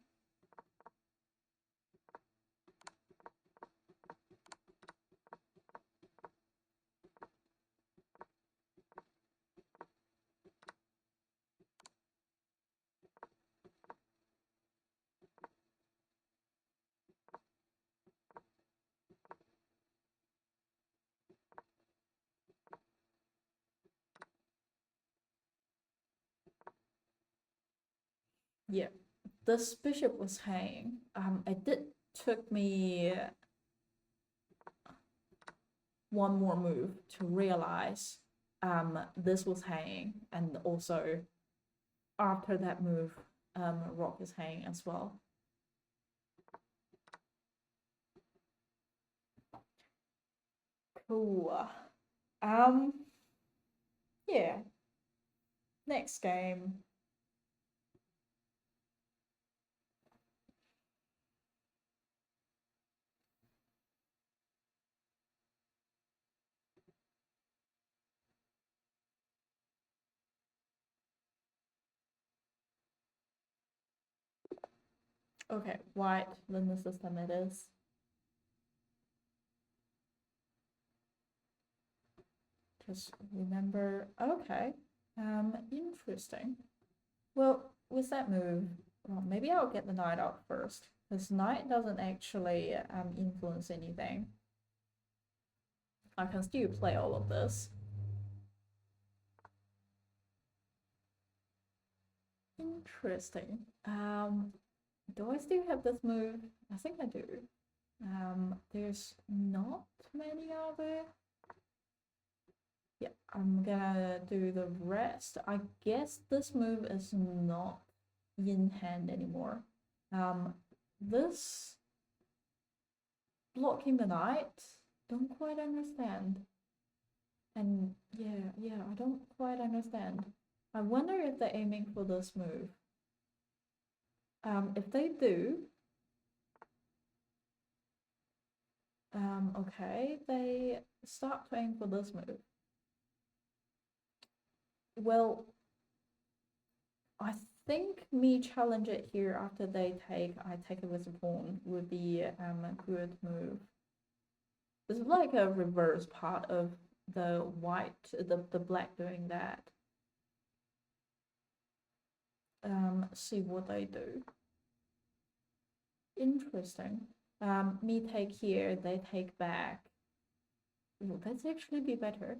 Yeah, this bishop was hanging. It did took me one more move to realize this was hanging, and also after that move, rock is hanging as well. Cool. Yeah. Next game. Okay, white, then the system it is. Just remember, okay, interesting. Well, with that move, well, maybe I'll get the knight out first, because knight doesn't actually influence anything. I can still play all of this. Interesting. Do I still have this move? I think I do. There's not many out there. Yeah, I'm gonna do the rest. I guess this move is not in hand anymore. This blocking the knight, don't quite understand. And yeah, I don't quite understand. I wonder if they're aiming for this move. If they do, okay, they start to aim for this move. Well, I think me challenge it here after they take, I take it with a pawn would be a good move. This is like a reverse part of the white, the black doing that. See what they do. Interesting. Me take here, they take back. Ooh, that's actually be better.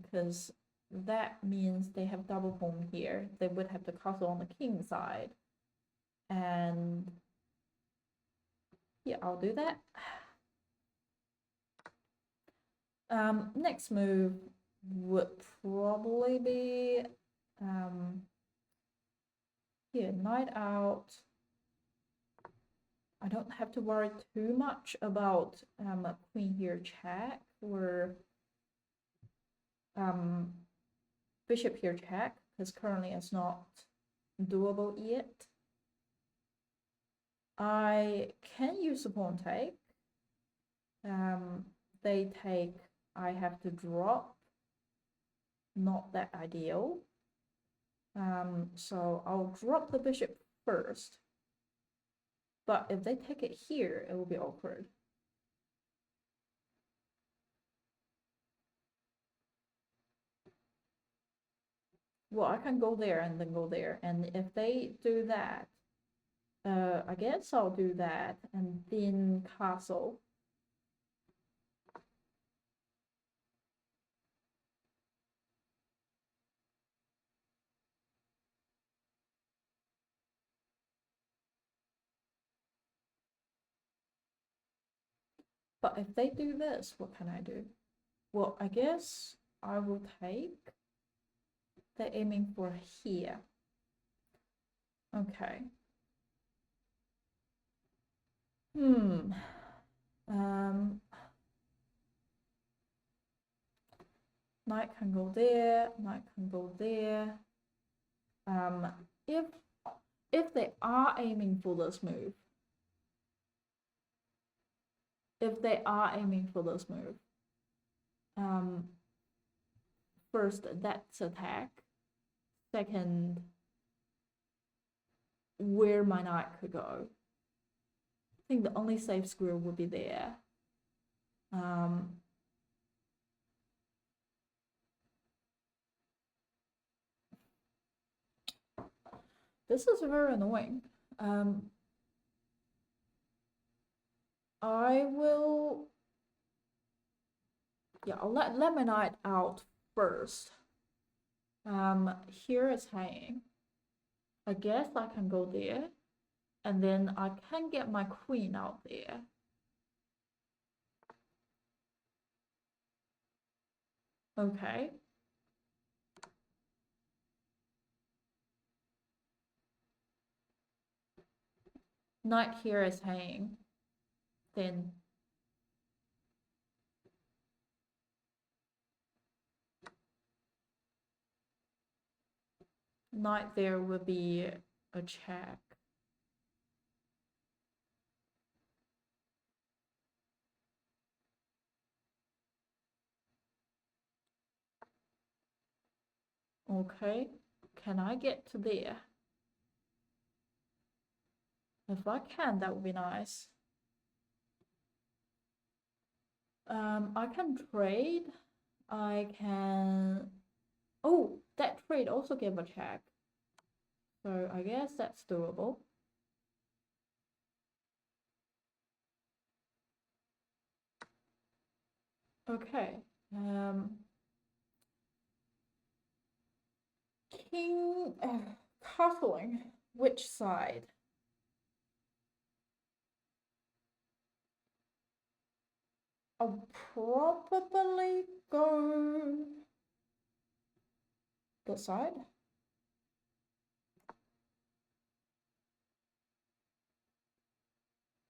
Because that means they have double pawn here. They would have the castle on the king side. And yeah, I'll do that. Next move would probably be here, knight out. I don't have to worry too much about queen here check or bishop here check, because currently it's not doable yet. I can use a pawn take. They take, I have to drop. Not that ideal. So I'll drop the bishop first. But if they take it here, it will be awkward. Well, I can go there and then go there. And if they do that, I guess I'll do that and then castle. But if they do this, what can I do? Well, I guess I will take. They're aiming for here. Okay. Knight can go there, knight can go there. If they are aiming for this move, first, that's attack. Second, where my knight could go. I think the only safe square would be there. This is very annoying. I will, yeah, I'll let my knight out first. Here it's hanging. I guess I can go there, and then I can get my queen out there. Okay. Knight here is hanging. Then knight there would be a check. Okay, can I get to there? If I can, that would be nice. I can trade. I can. Oh, that trade also gave a check. So I guess that's doable. Okay. King castling. Which side? I'll probably go this side.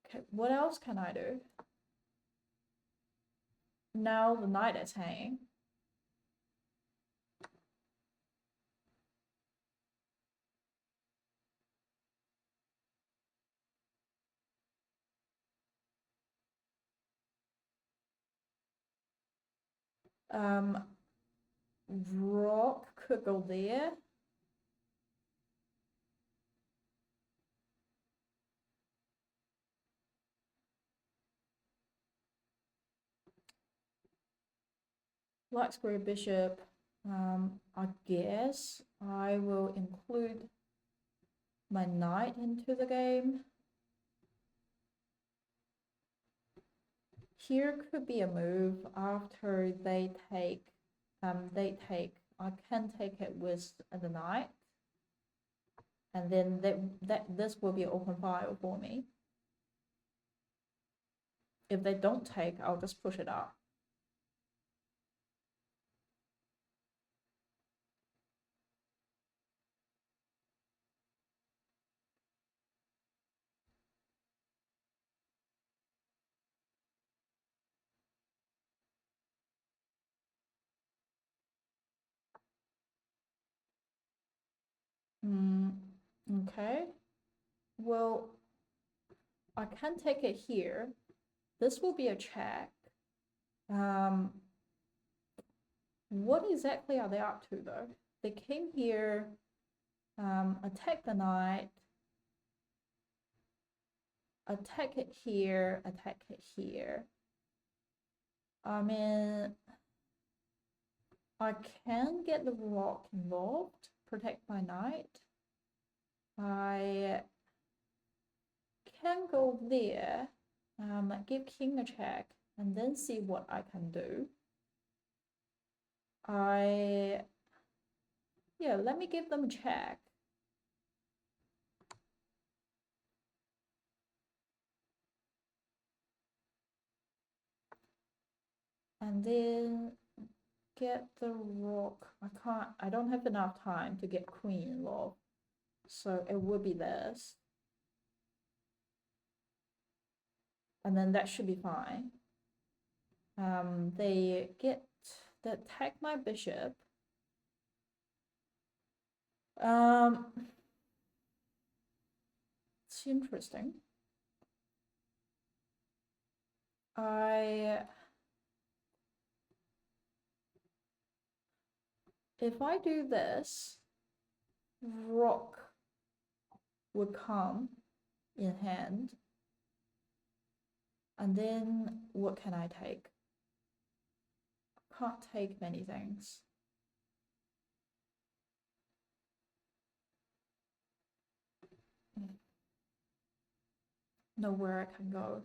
Okay, what else can I do? Now the knight is hanging. Rook could go there. Black square bishop. I guess I will include my knight into the game. Here could be a move after they take I can take it with the knight, and then this will be open file for me. If they don't take, I'll just push it up. Okay. Well, I can take it here. This will be a check. What exactly are they up to though? They came here, attack the knight, attack it here, attack it here. I mean, I can get the rock involved, protect my knight. I can go there, give king a check, and then see what I can do. Yeah, let me give them a check. And then get the rock. I don't have enough time to get queen involved. So it will be this. And then that should be fine. They attack my bishop. It's interesting. If I do this, rock would come in hand. And then what can I take? Can't take many things. Nowhere I can go.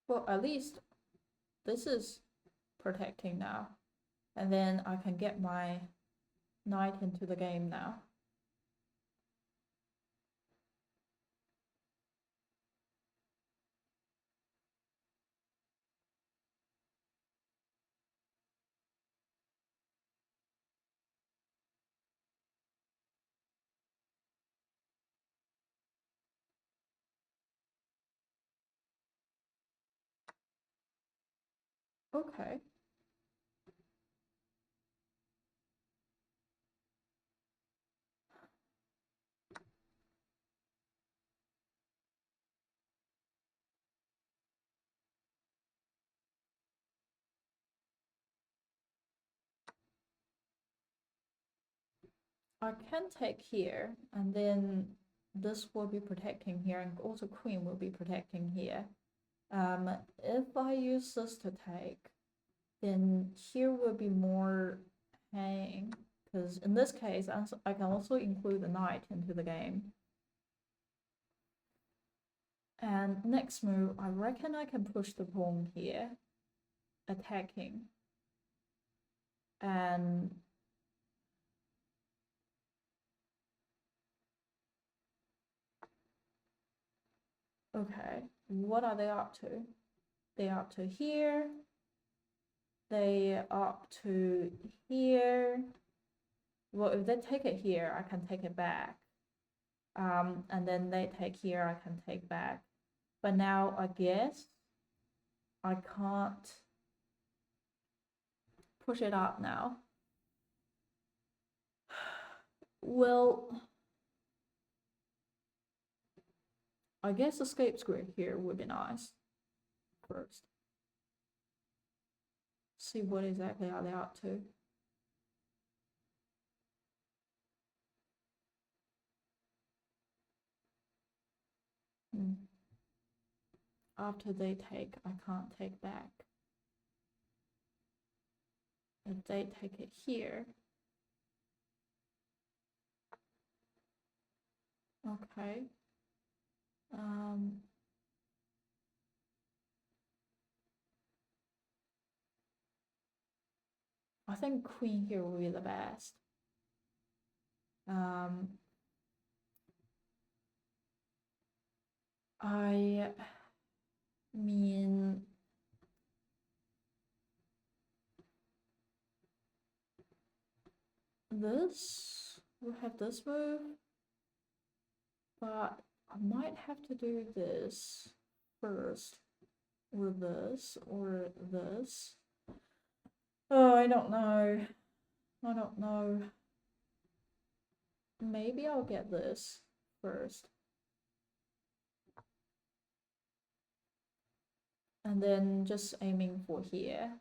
Well, at least this is protecting now. And then I can get my knight into the game now. Okay. I can take here, and then this will be protecting here, and also queen will be protecting here. If I use this to take, then here will be more hang, because in this case, I can also include the knight into the game. And next move, I reckon I can push the pawn here, attacking. And okay, what are they up to? They up to here. They up to here. Well, if they take it here, I can take it back. And then they take here, I can take back. But now I guess I can't push it up now. Well, I guess escape square here would be nice first. See what exactly are they up to. after they take, I can't take back. If they take it here. Okay. I think queen here will be the best. I mean, this will have this move, but I might have to do this first, or this, or this. Oh, I don't know. I don't know. Maybe I'll get this first. And then just aiming for here.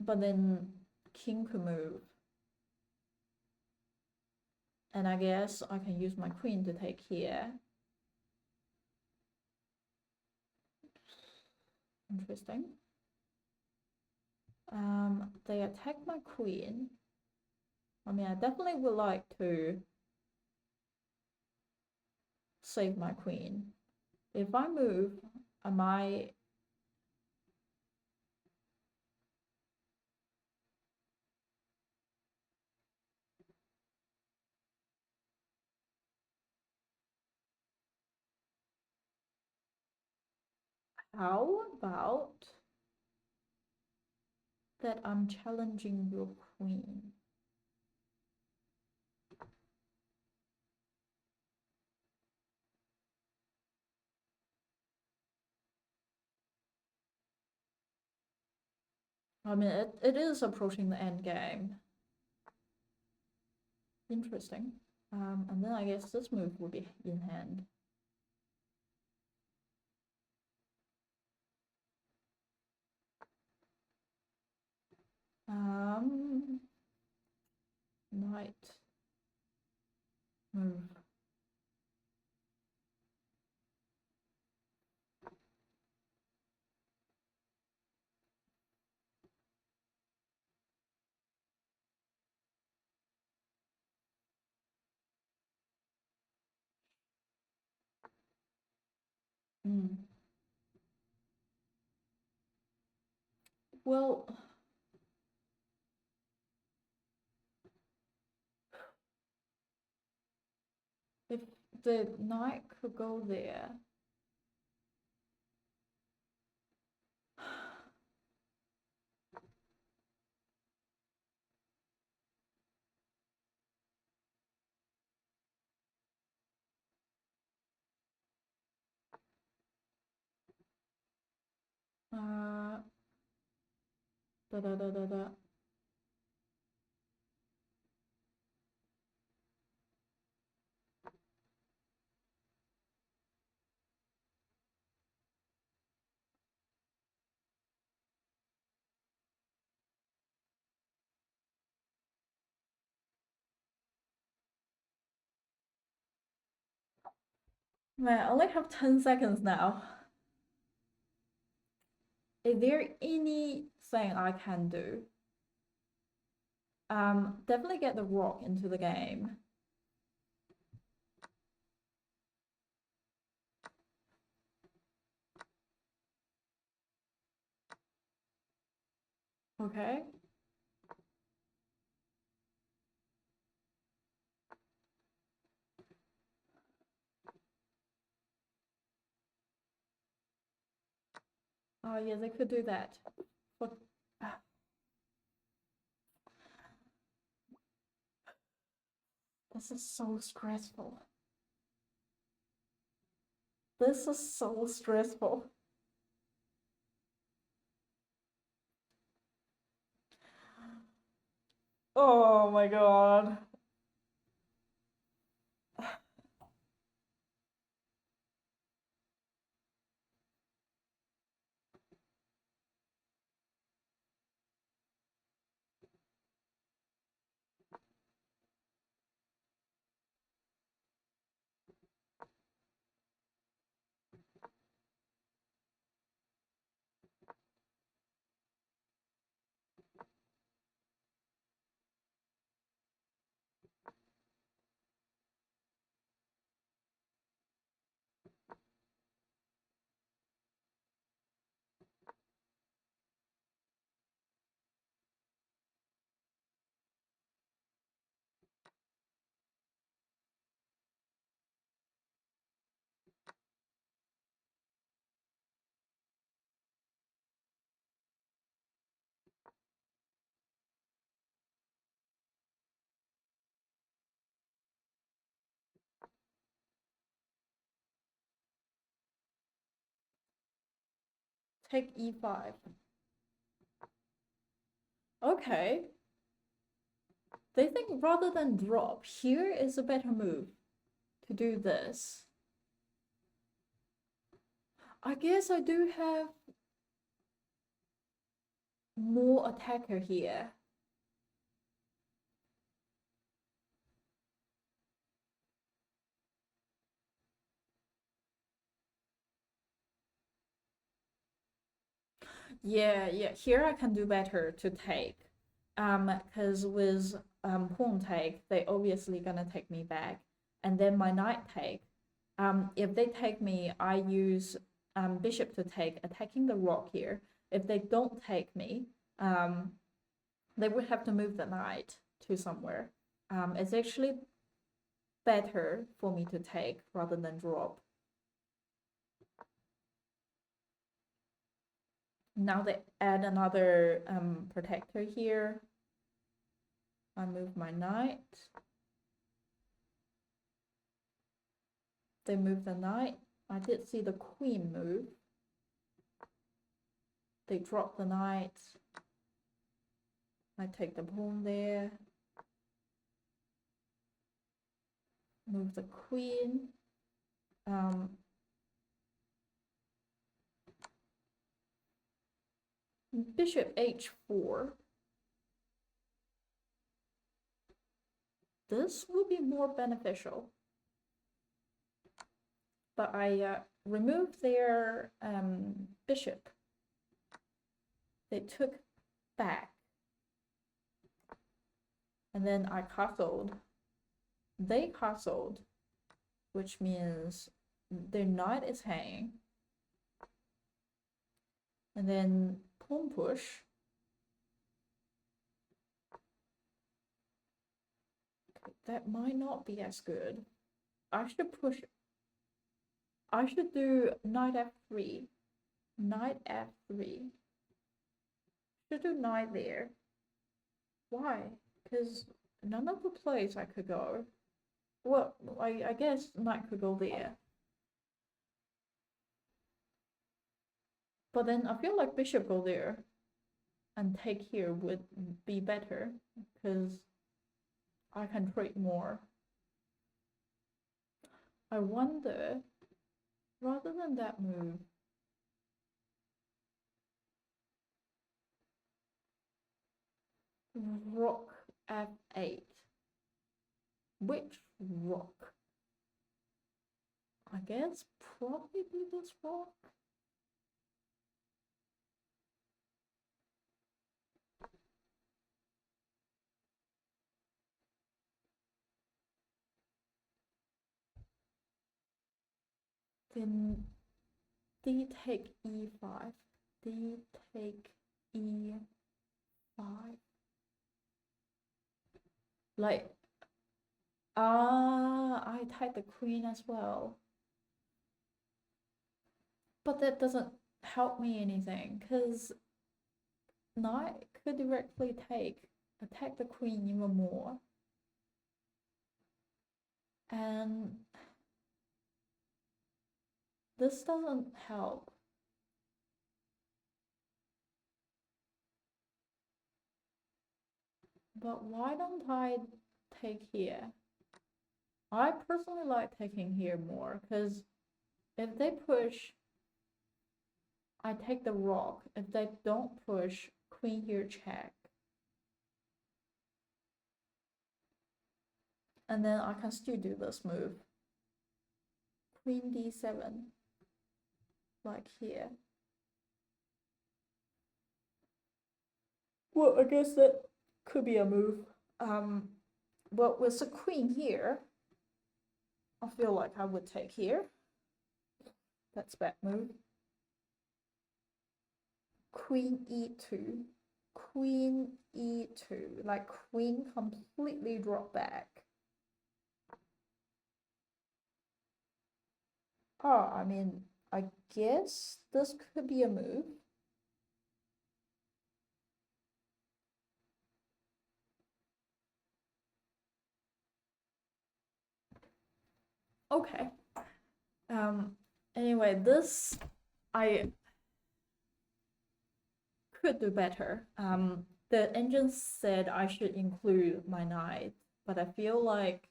But then king could move. And I guess I can use my queen to take here. Interesting. They attack my queen. I mean, I definitely would like to save my queen. If I move, I might... How about that I'm challenging your queen? I mean, it is approaching the end game. Interesting. And then I guess this move will be in hand. Knight move. Well, if the knight could go there. Da da da da da. Man, I only have 10 seconds now. Is there anything I can do? Definitely get the rock into the game. Okay. Oh yeah, they could do that. But this is so stressful. This is so stressful. Oh my god. Take e5. Okay. They think rather than drop, here is a better move to do this. I guess I do have more attacker here. Yeah, here I can do better to take. Because with pawn take, they obviously gonna take me back. And then my knight take. If they take me, I use bishop to take, attacking the rock here. If they don't take me, they would have to move the knight to somewhere. It's actually better for me to take rather than drop. Now they add another protector here. I move my knight. They move the knight. I did see the queen move. They drop the knight. I take the pawn there. Move the queen. Bishop h4. This will be more beneficial. But I removed their bishop. They took back. And then I castled. They castled, which means their knight is hanging. And then pawn push. Okay, that might not be as good. I should push. I should do knight f3. Knight f3. Should do knight there. Why? Because none of the plays I could go. Well, I guess knight could go there. But then I feel like bishop go there and take here would be better because I can trade more. I wonder, rather than that move, rook f8. Which rook? I guess probably this rook. Then d take e5. D take e5. Like, I take the queen as well. But that doesn't help me anything, because knight could directly attack the queen even more. And this doesn't help. But why don't I take here? I personally like taking here more, because if they push, I take the rook. If they don't push, queen here check. And then I can still do this move. Queen d7. Like here. Well, I guess that could be a move. But with the queen here, I feel like I would take here. That's bad move. Queen e2. Queen e2. Like queen completely drop back. Oh, I mean, I guess this could be a move. Okay. Anyway, this I could do better. The engine said I should include my knight, but I feel like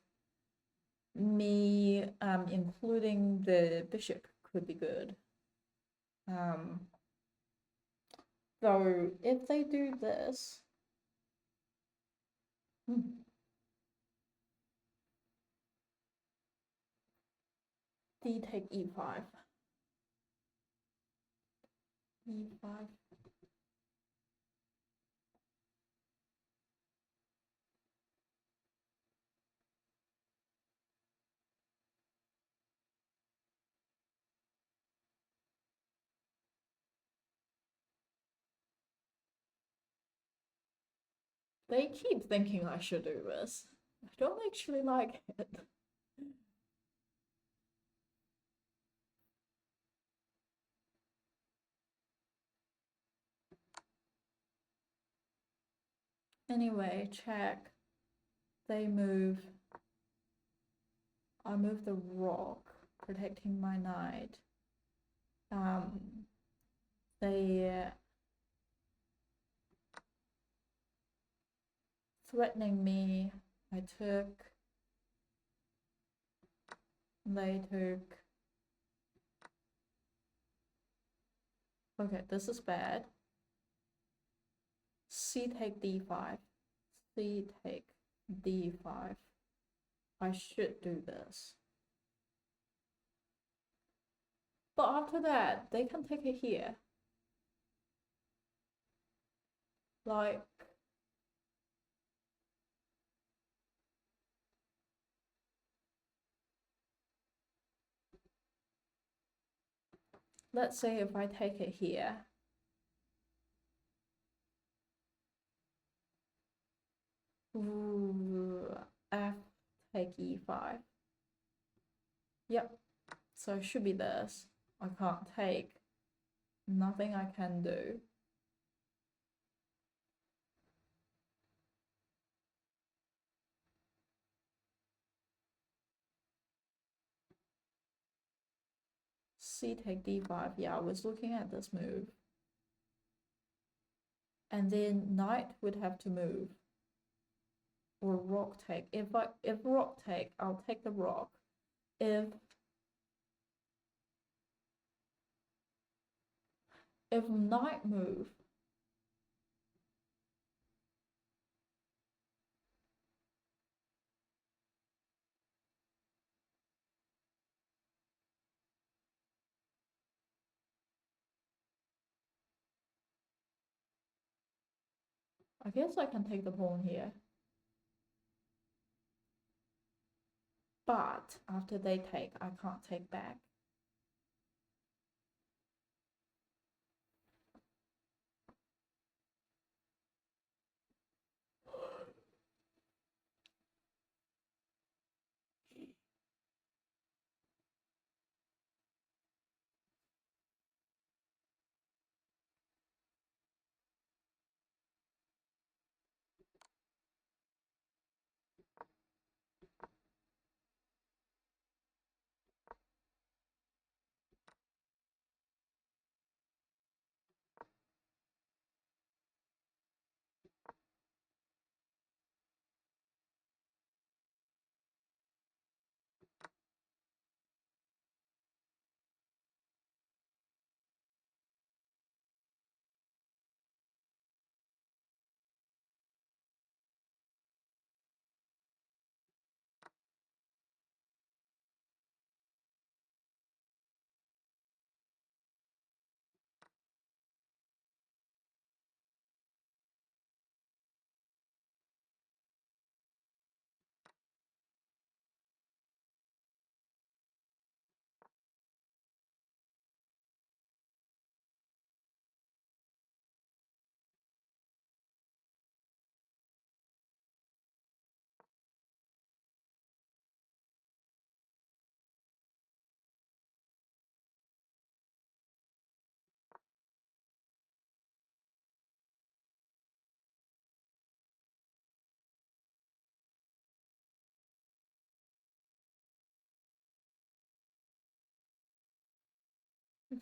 me including the bishop could be good. So if they do this, d take e5, e5. They keep thinking I should do this. I don't actually like it. Anyway, check. They move. I move the rock, protecting my knight. They threatening me. I took. They took. Okay, this is bad. C take d5. C take d5. I should do this. But after that, they can take it here. Like, let's say if I take it here. Ooh, F take e5. Yep, so it should be this. I can't take. Nothing I can do. C take d5. Yeah, I was looking at this move. And then knight would have to move. Or rock take. If rock take, I'll take the rock. If knight move, I guess I can take the pawn here. But after they take, I can't take back.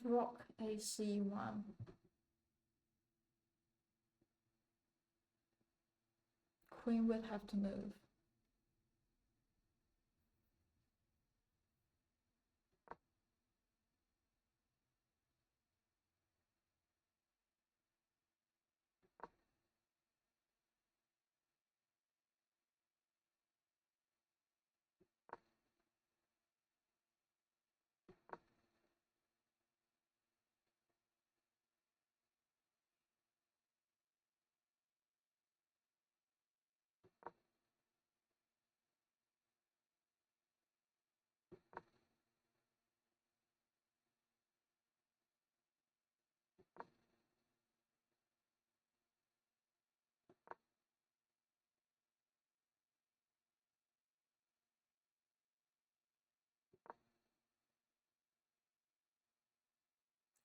Rock AC1. queen would have to move.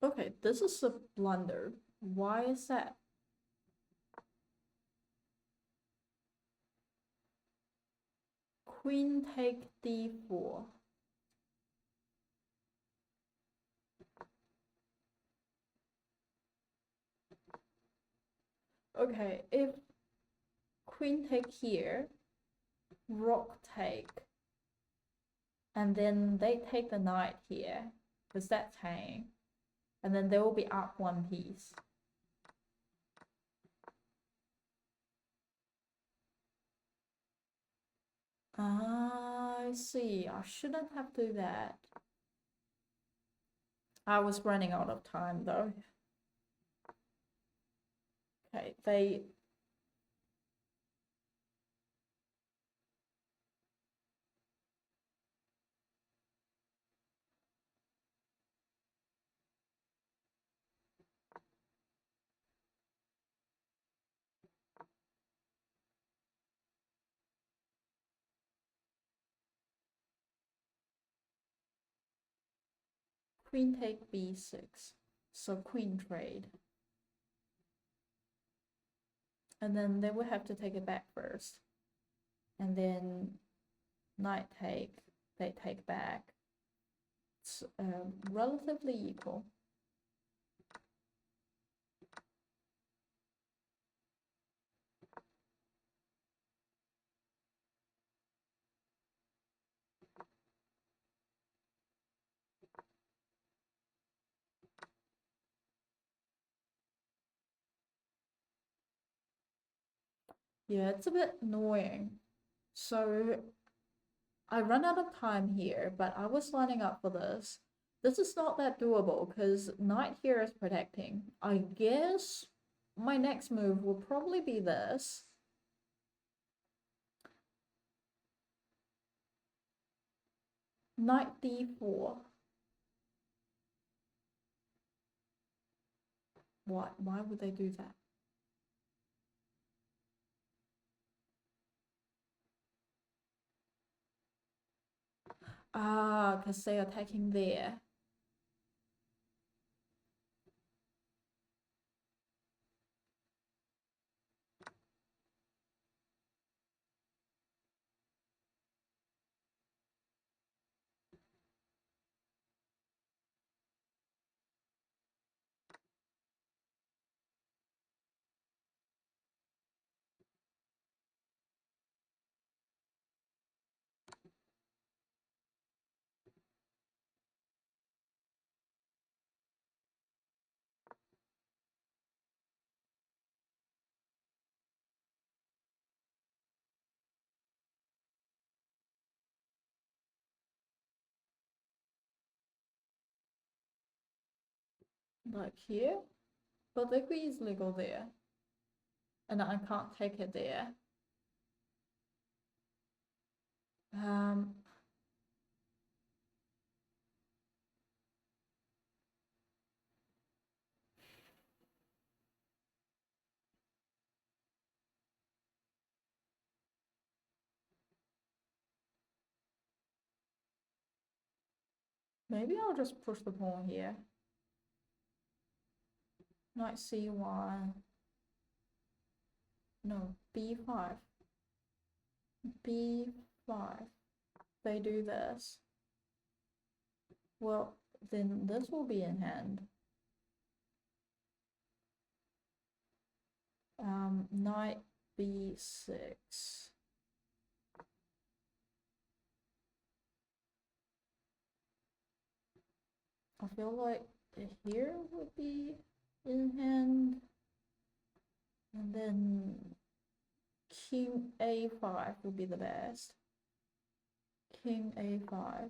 Okay, this is a blunder. Why is that? Queen take d4. Okay, if queen take here, rook take, and then they take the knight here, because that's hanging, and then they will be up one piece. I see. I shouldn't have to do that. I was running out of time though. Okay, they queen take b6. So queen trade. And then they would have to take it back first. And then knight take, they take back. It's relatively equal. Yeah, it's a bit annoying. So I run out of time here, but I was lining up for this. This is not that doable because knight here is protecting. I guess my next move will probably be this. Knight d4. What? Why would they do that? Ah, because they are attacking there. Like here. But they could easily go there. And I can't take it there. Maybe I'll just push the pawn here. Knight c1. No, b5. b5. They do this. Well, then this will be in hand. Knight b6. I feel like here would be in hand, and then king a5 would be the best. King a5.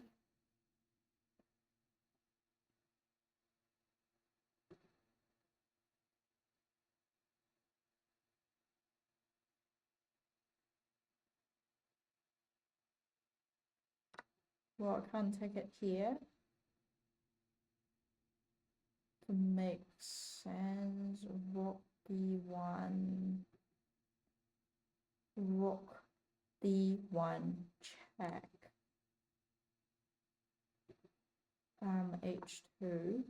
Well, I can't take it here to make sense. Rook d1, rook d1 check, h2,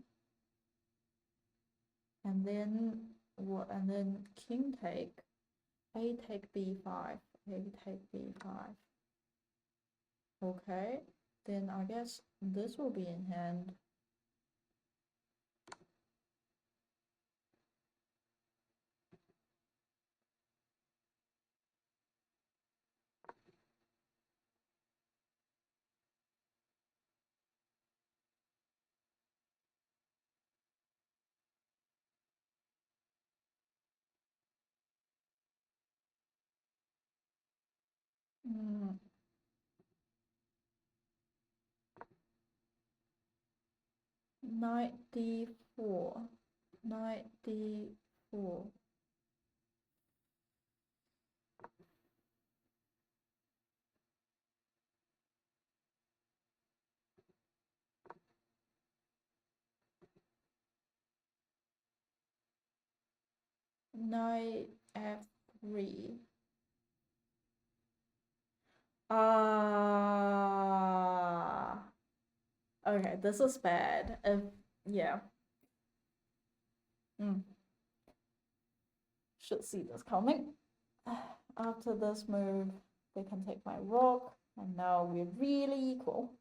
and then what? And then king take, a take b5, a take b5. Okay, then I guess this will be in hand. Knight d4, knight d4. Knight f3. Okay, this is bad. Yeah. Should see this coming. After this move, they can take my rook, and now we're really equal.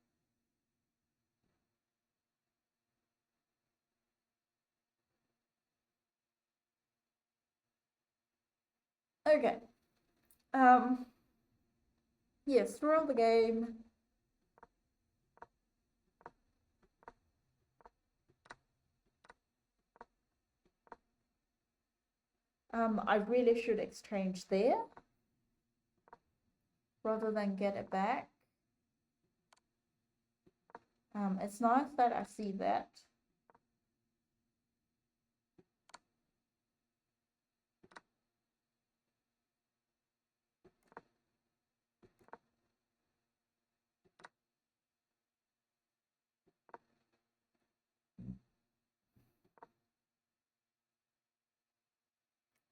Okay. Yes, throughout the game, I really should exchange there rather than get it back. It's nice that I see that.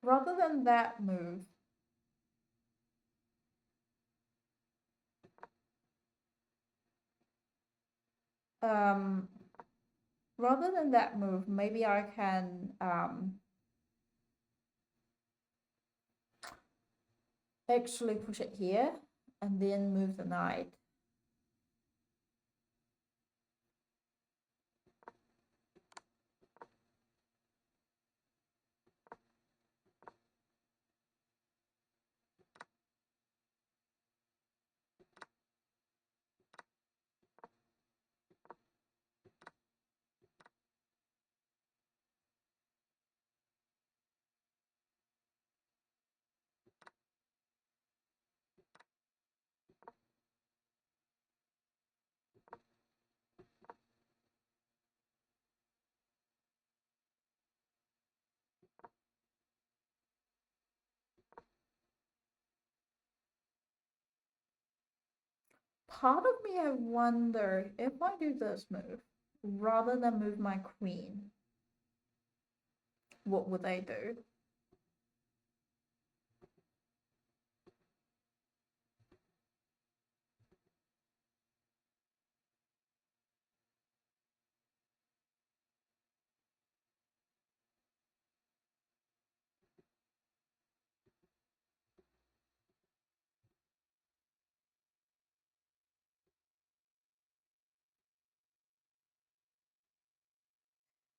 Rather than that move, maybe I can actually push it here and then move the knight. Part of me, I wonder if I do this move rather than move my queen, what would they do?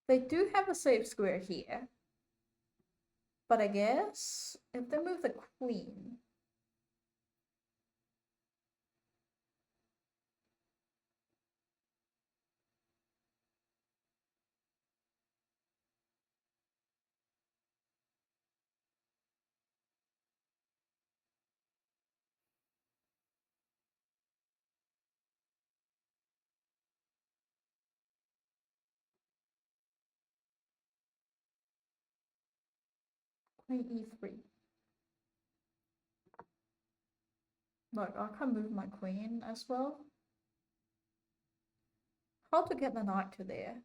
They do have a safe square here, But I guess if they move the queen, queen e3. Look, I can move my queen as well. How to get the knight to there?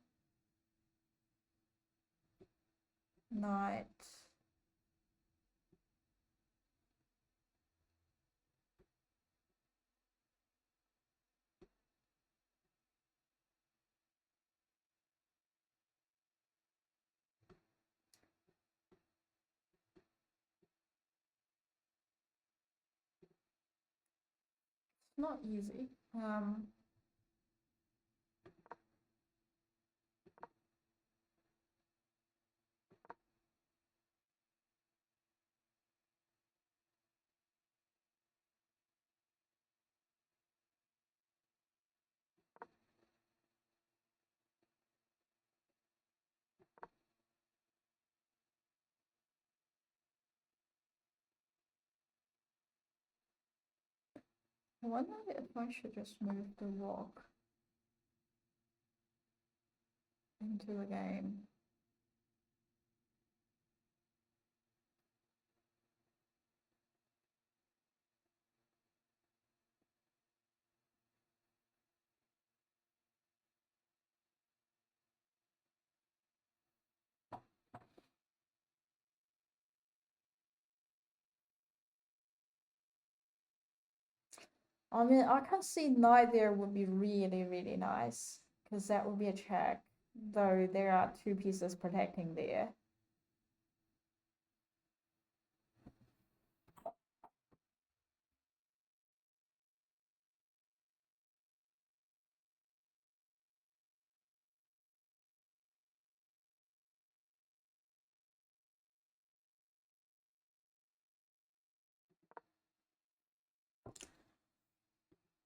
Knight. It's not easy. I wonder if I should just move the rook into the game. I mean, I can see knight there would be really, really nice, because that would be a check, though there are two pieces protecting there.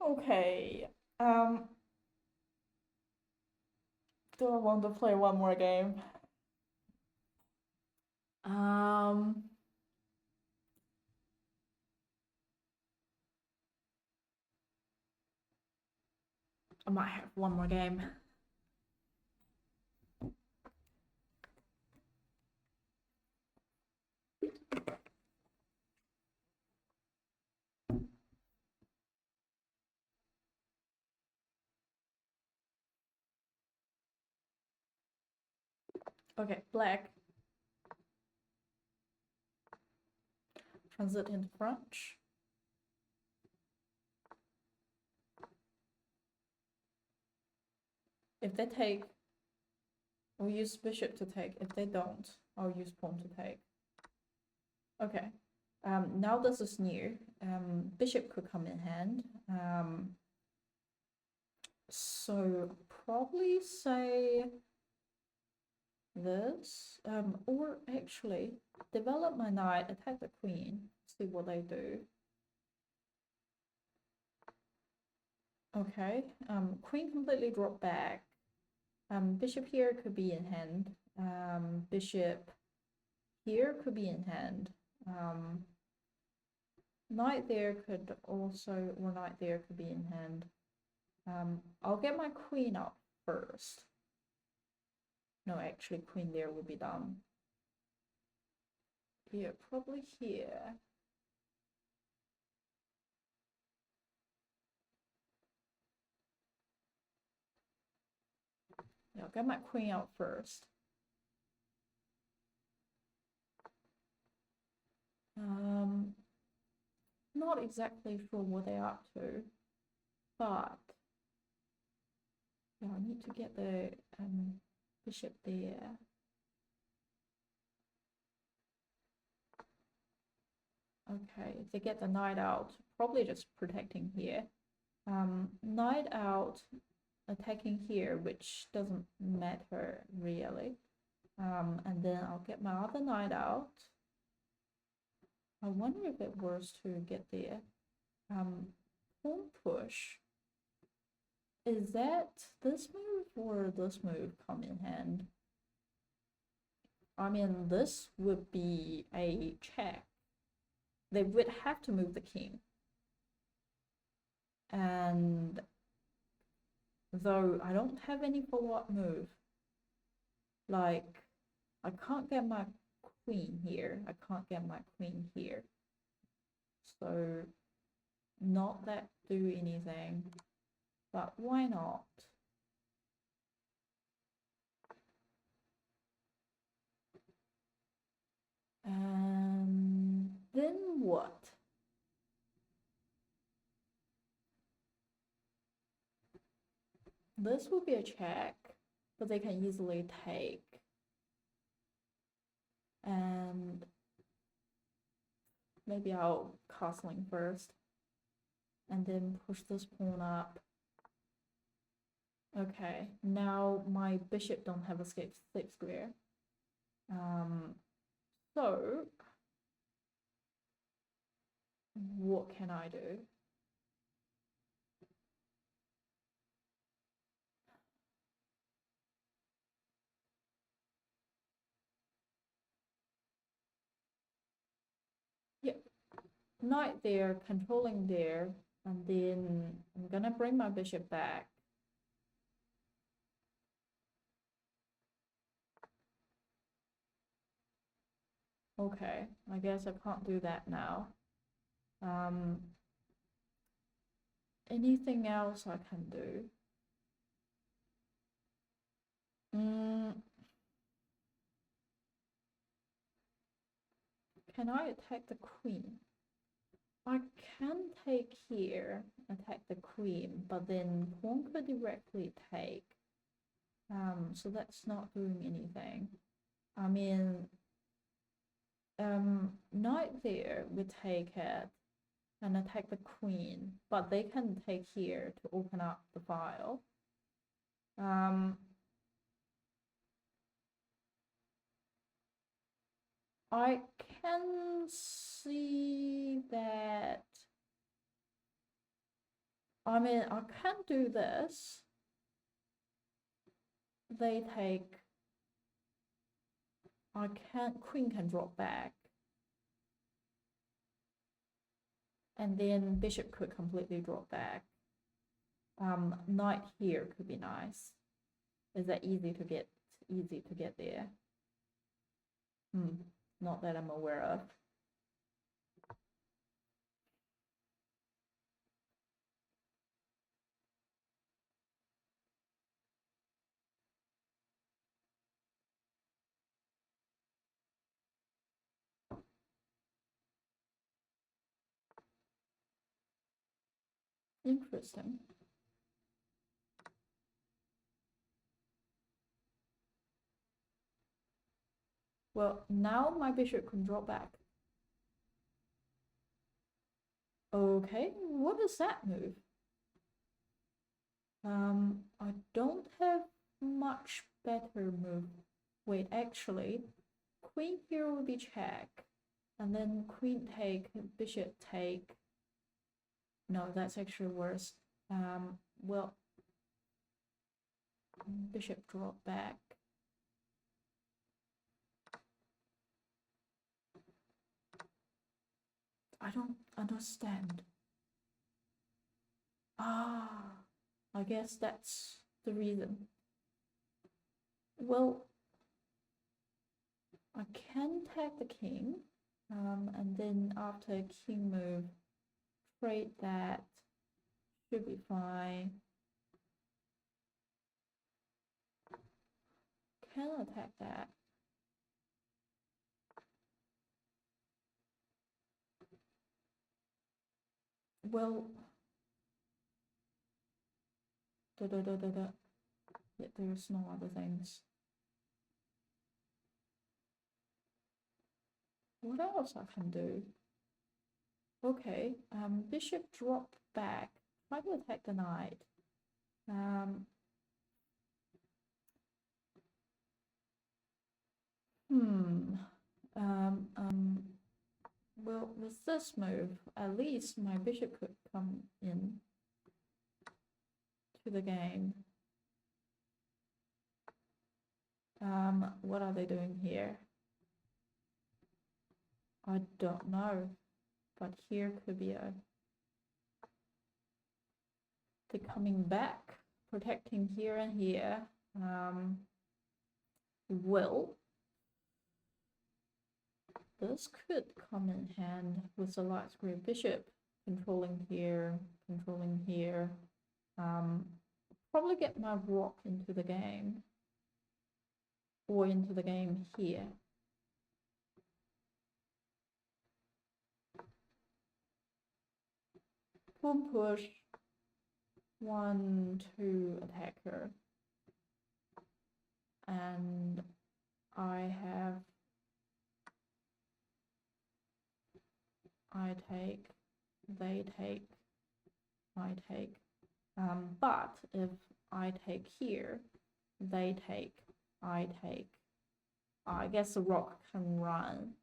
Okay, do I want to play one more game? I might have one more game. Okay, black. Transit into French. If they take, we'll use bishop to take. If they don't, I'll use pawn to take. Okay. Now this is new. Bishop could come in hand. So probably say this, or actually develop my knight, attack the queen, see what they do. Okay, queen completely dropped back. Bishop here could be in hand. Bishop here could be in hand. Knight there could also, or knight there could be in hand. I'll get my queen up first. No, actually, queen there will be done. Yeah, probably here. Yeah, I'll get my queen out first. Not exactly sure what they're up to, but yeah, I need to get the bishop there. Okay, if they get the knight out, probably just protecting here. Knight out, attacking here, which doesn't matter really. And then I'll get my other knight out. I wonder if it was to get there. Pawn push. Is that this move or this move come in hand? I mean, this would be a check. They would have to move the king. And though I don't have any follow-up move, like, I can't get my queen here. I can't get my queen here. So, not that do anything. But why not? Then what? This will be a check, but they can easily take. And maybe I'll castling first. And then push this pawn up. Okay, now my bishop don't have a escape square. So what can I do? Yeah, knight there, controlling there, and then I'm gonna bring my bishop back. Okay, I guess I can't do that now. Anything else I can do? Can I attack the queen? I can take here, attack the queen, but then pawn could directly take. So that's not doing anything. I mean, knight there would take it and attack the queen, but they can take here to open up the file. I can see that. I mean, I can do this. They take. I can't. Queen can drop back. And then bishop could completely drop back. Knight here could be nice. Is that easy to get? Easy to get there. Not that I'm aware of. Interesting. Well, now my bishop can drop back. Okay, what is that move? I don't have much better move. Wait, actually, queen here would be check, and then queen take, bishop take. No, that's actually worse. Well, bishop drop back. I don't understand. I guess that's the reason. Well, I can tag the king, and then after a king move, trade that, should be fine. Can attack that. Well, yeah, there's no other things. What else I can do? Okay, bishop drop back. Try to attack the knight. Well, with this move, at least my bishop could come in to the game. What are they doing here? I don't know, but here could be a... They're coming back, protecting here and here. Well, this could come in hand with the light square bishop, controlling here, controlling here. Probably get my rook into the game, or into the game here. Boom push, 1, 2 attacker, and I take, they take, I take. But if I take here, they take, I take. I guess the rook can run.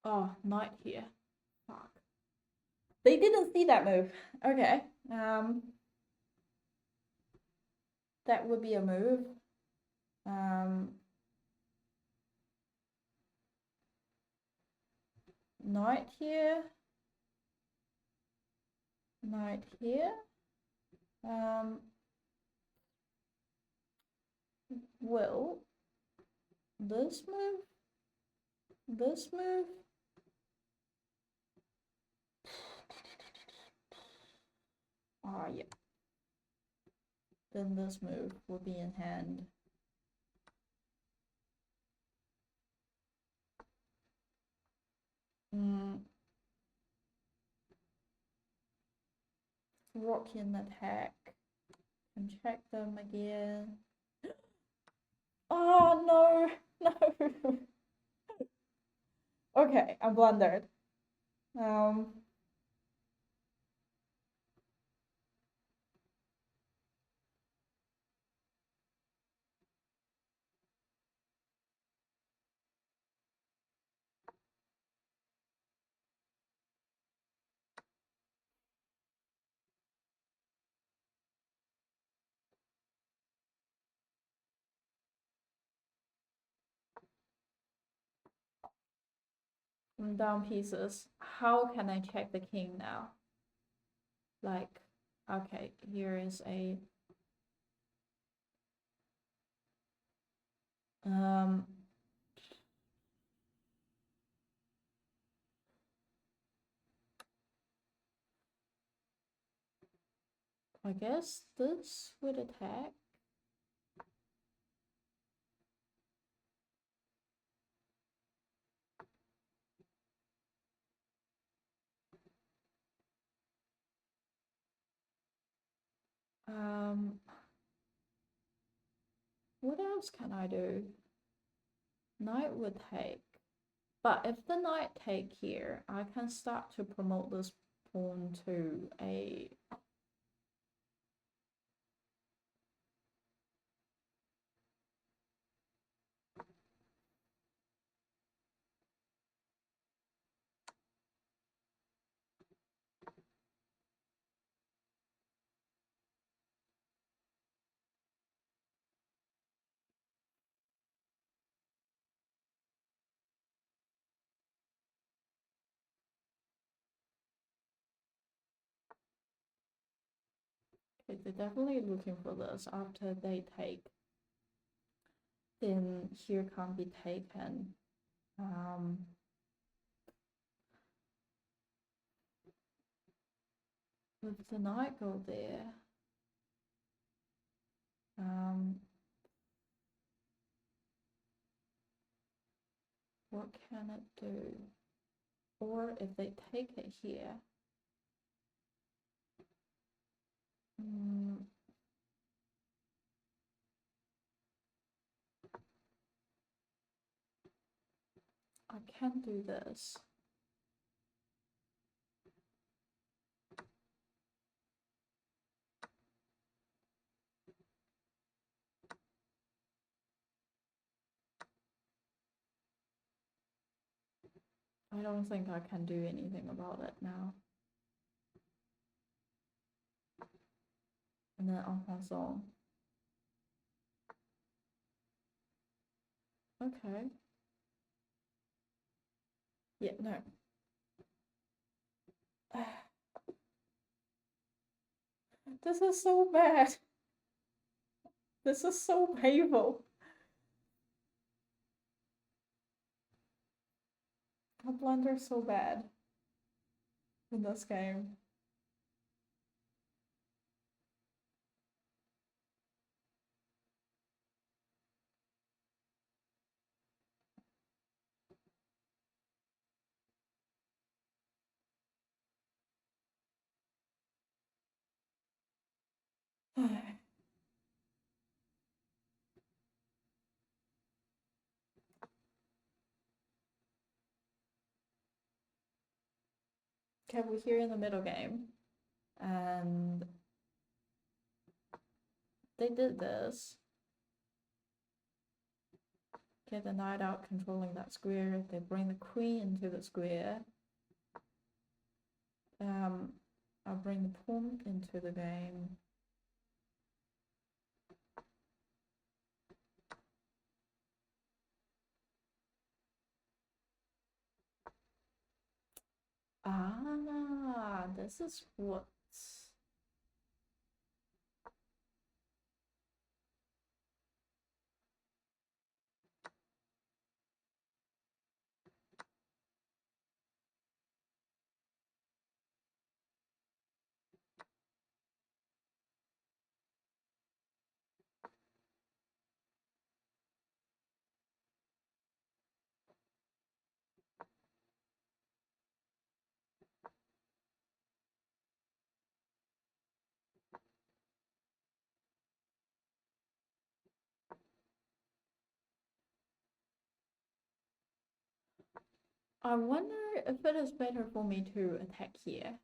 Oh, knight here. Fuck. They didn't see that move. Okay. That would be a move. Knight here. Knight here. Well, this move. This move. Oh, yeah. Then this move will be in hand. Rook in attack. And check them again. Oh, no. No. Okay, I blundered. I'm down pieces. How can I check the king now? Like, okay, here is a I guess this would attack. What else can I do? Knight would take. But if the knight take here, I can start to promote this pawn to a... Okay, they're definitely looking for this. After they take, then here can't be taken. If the knight go there, what can it do? Or if they take it here, I can do this. I don't think I can do anything about it now. And then en passant. Okay. Yeah, no. This is so bad. This is so painful. I blunder so bad in this game. Okay, we're here in the middle game, and they did this. Get the knight out controlling that square. They bring the queen into the square. I'll bring the pawn into the game. Ah, this is what. I wonder if it is better for me to attack here.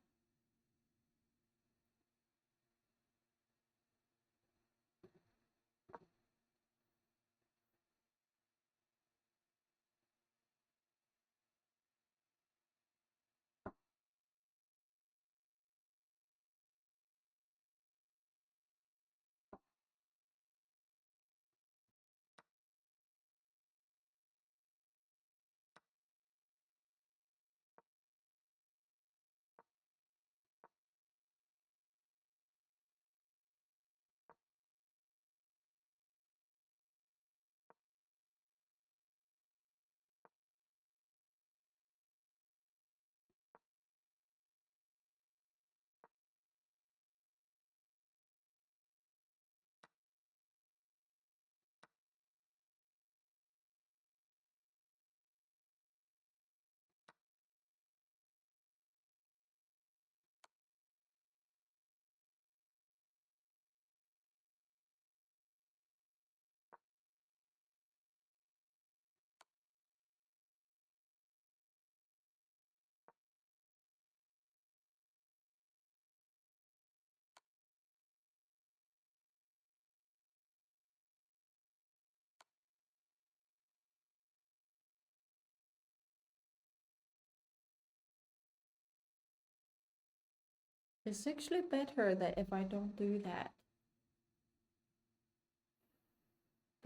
It's actually better that if I don't do that.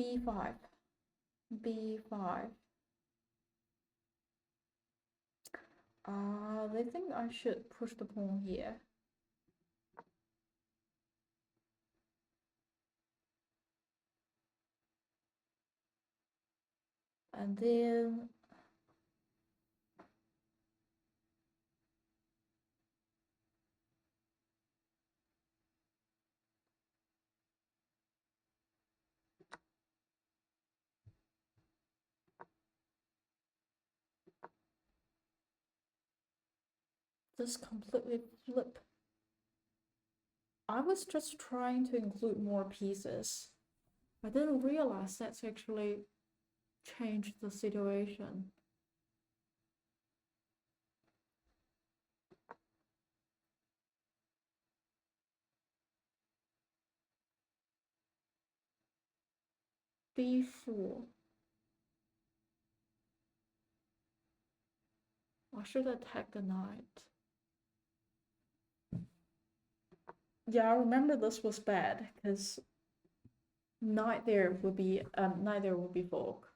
B5. B5. They think I should push the pawn here. And then just completely flip. I was just trying to include more pieces. I didn't realize that's actually changed the situation. B4. I should attack the knight. Yeah, I remember this was bad because knight there would be fork.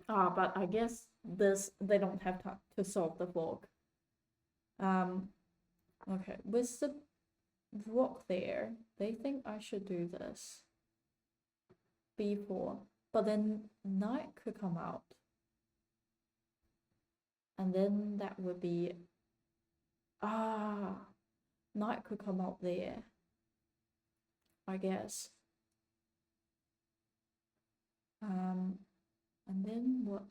Ah, but I guess this they don't have time to solve the fork. Okay, with the rook there, they think I should do this. B4, but then knight could come out, and then that would be knight could come out there, I guess. And then what?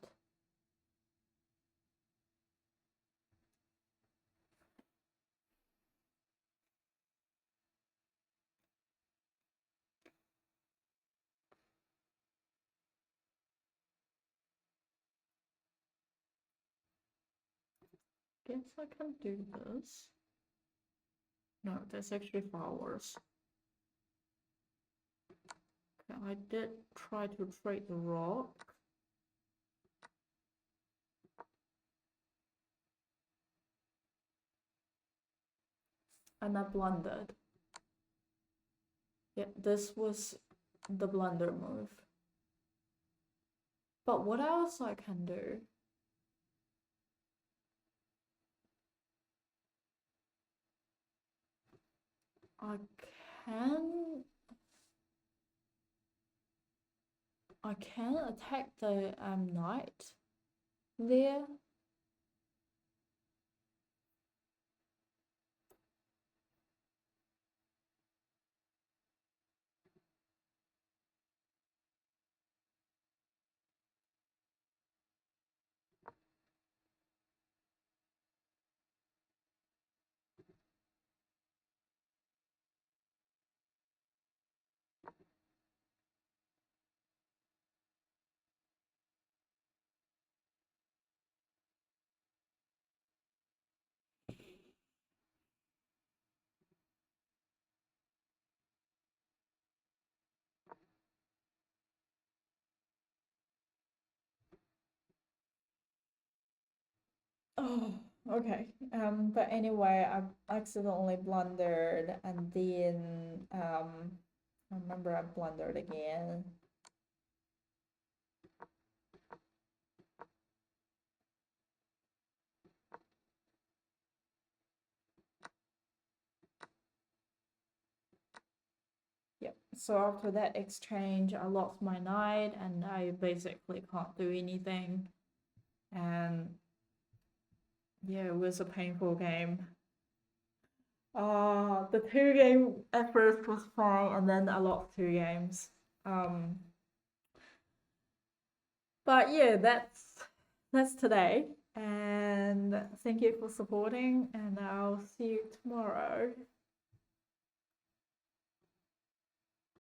Guess I can do this. No, that's actually far worse. Okay, I did try to trade the rock. And I blundered. Yeah, this was the blunder move. But what else I can do? I can attack the knight there. Oh, okay. But anyway, I accidentally blundered, and then I remember I blundered again. Yep. So after that exchange, I lost my knight, and I basically can't do anything. And yeah, it was a painful game. The 2 game at first was fine, and then I lost 2 games. But yeah, that's today. And thank you for supporting, and I'll see you tomorrow.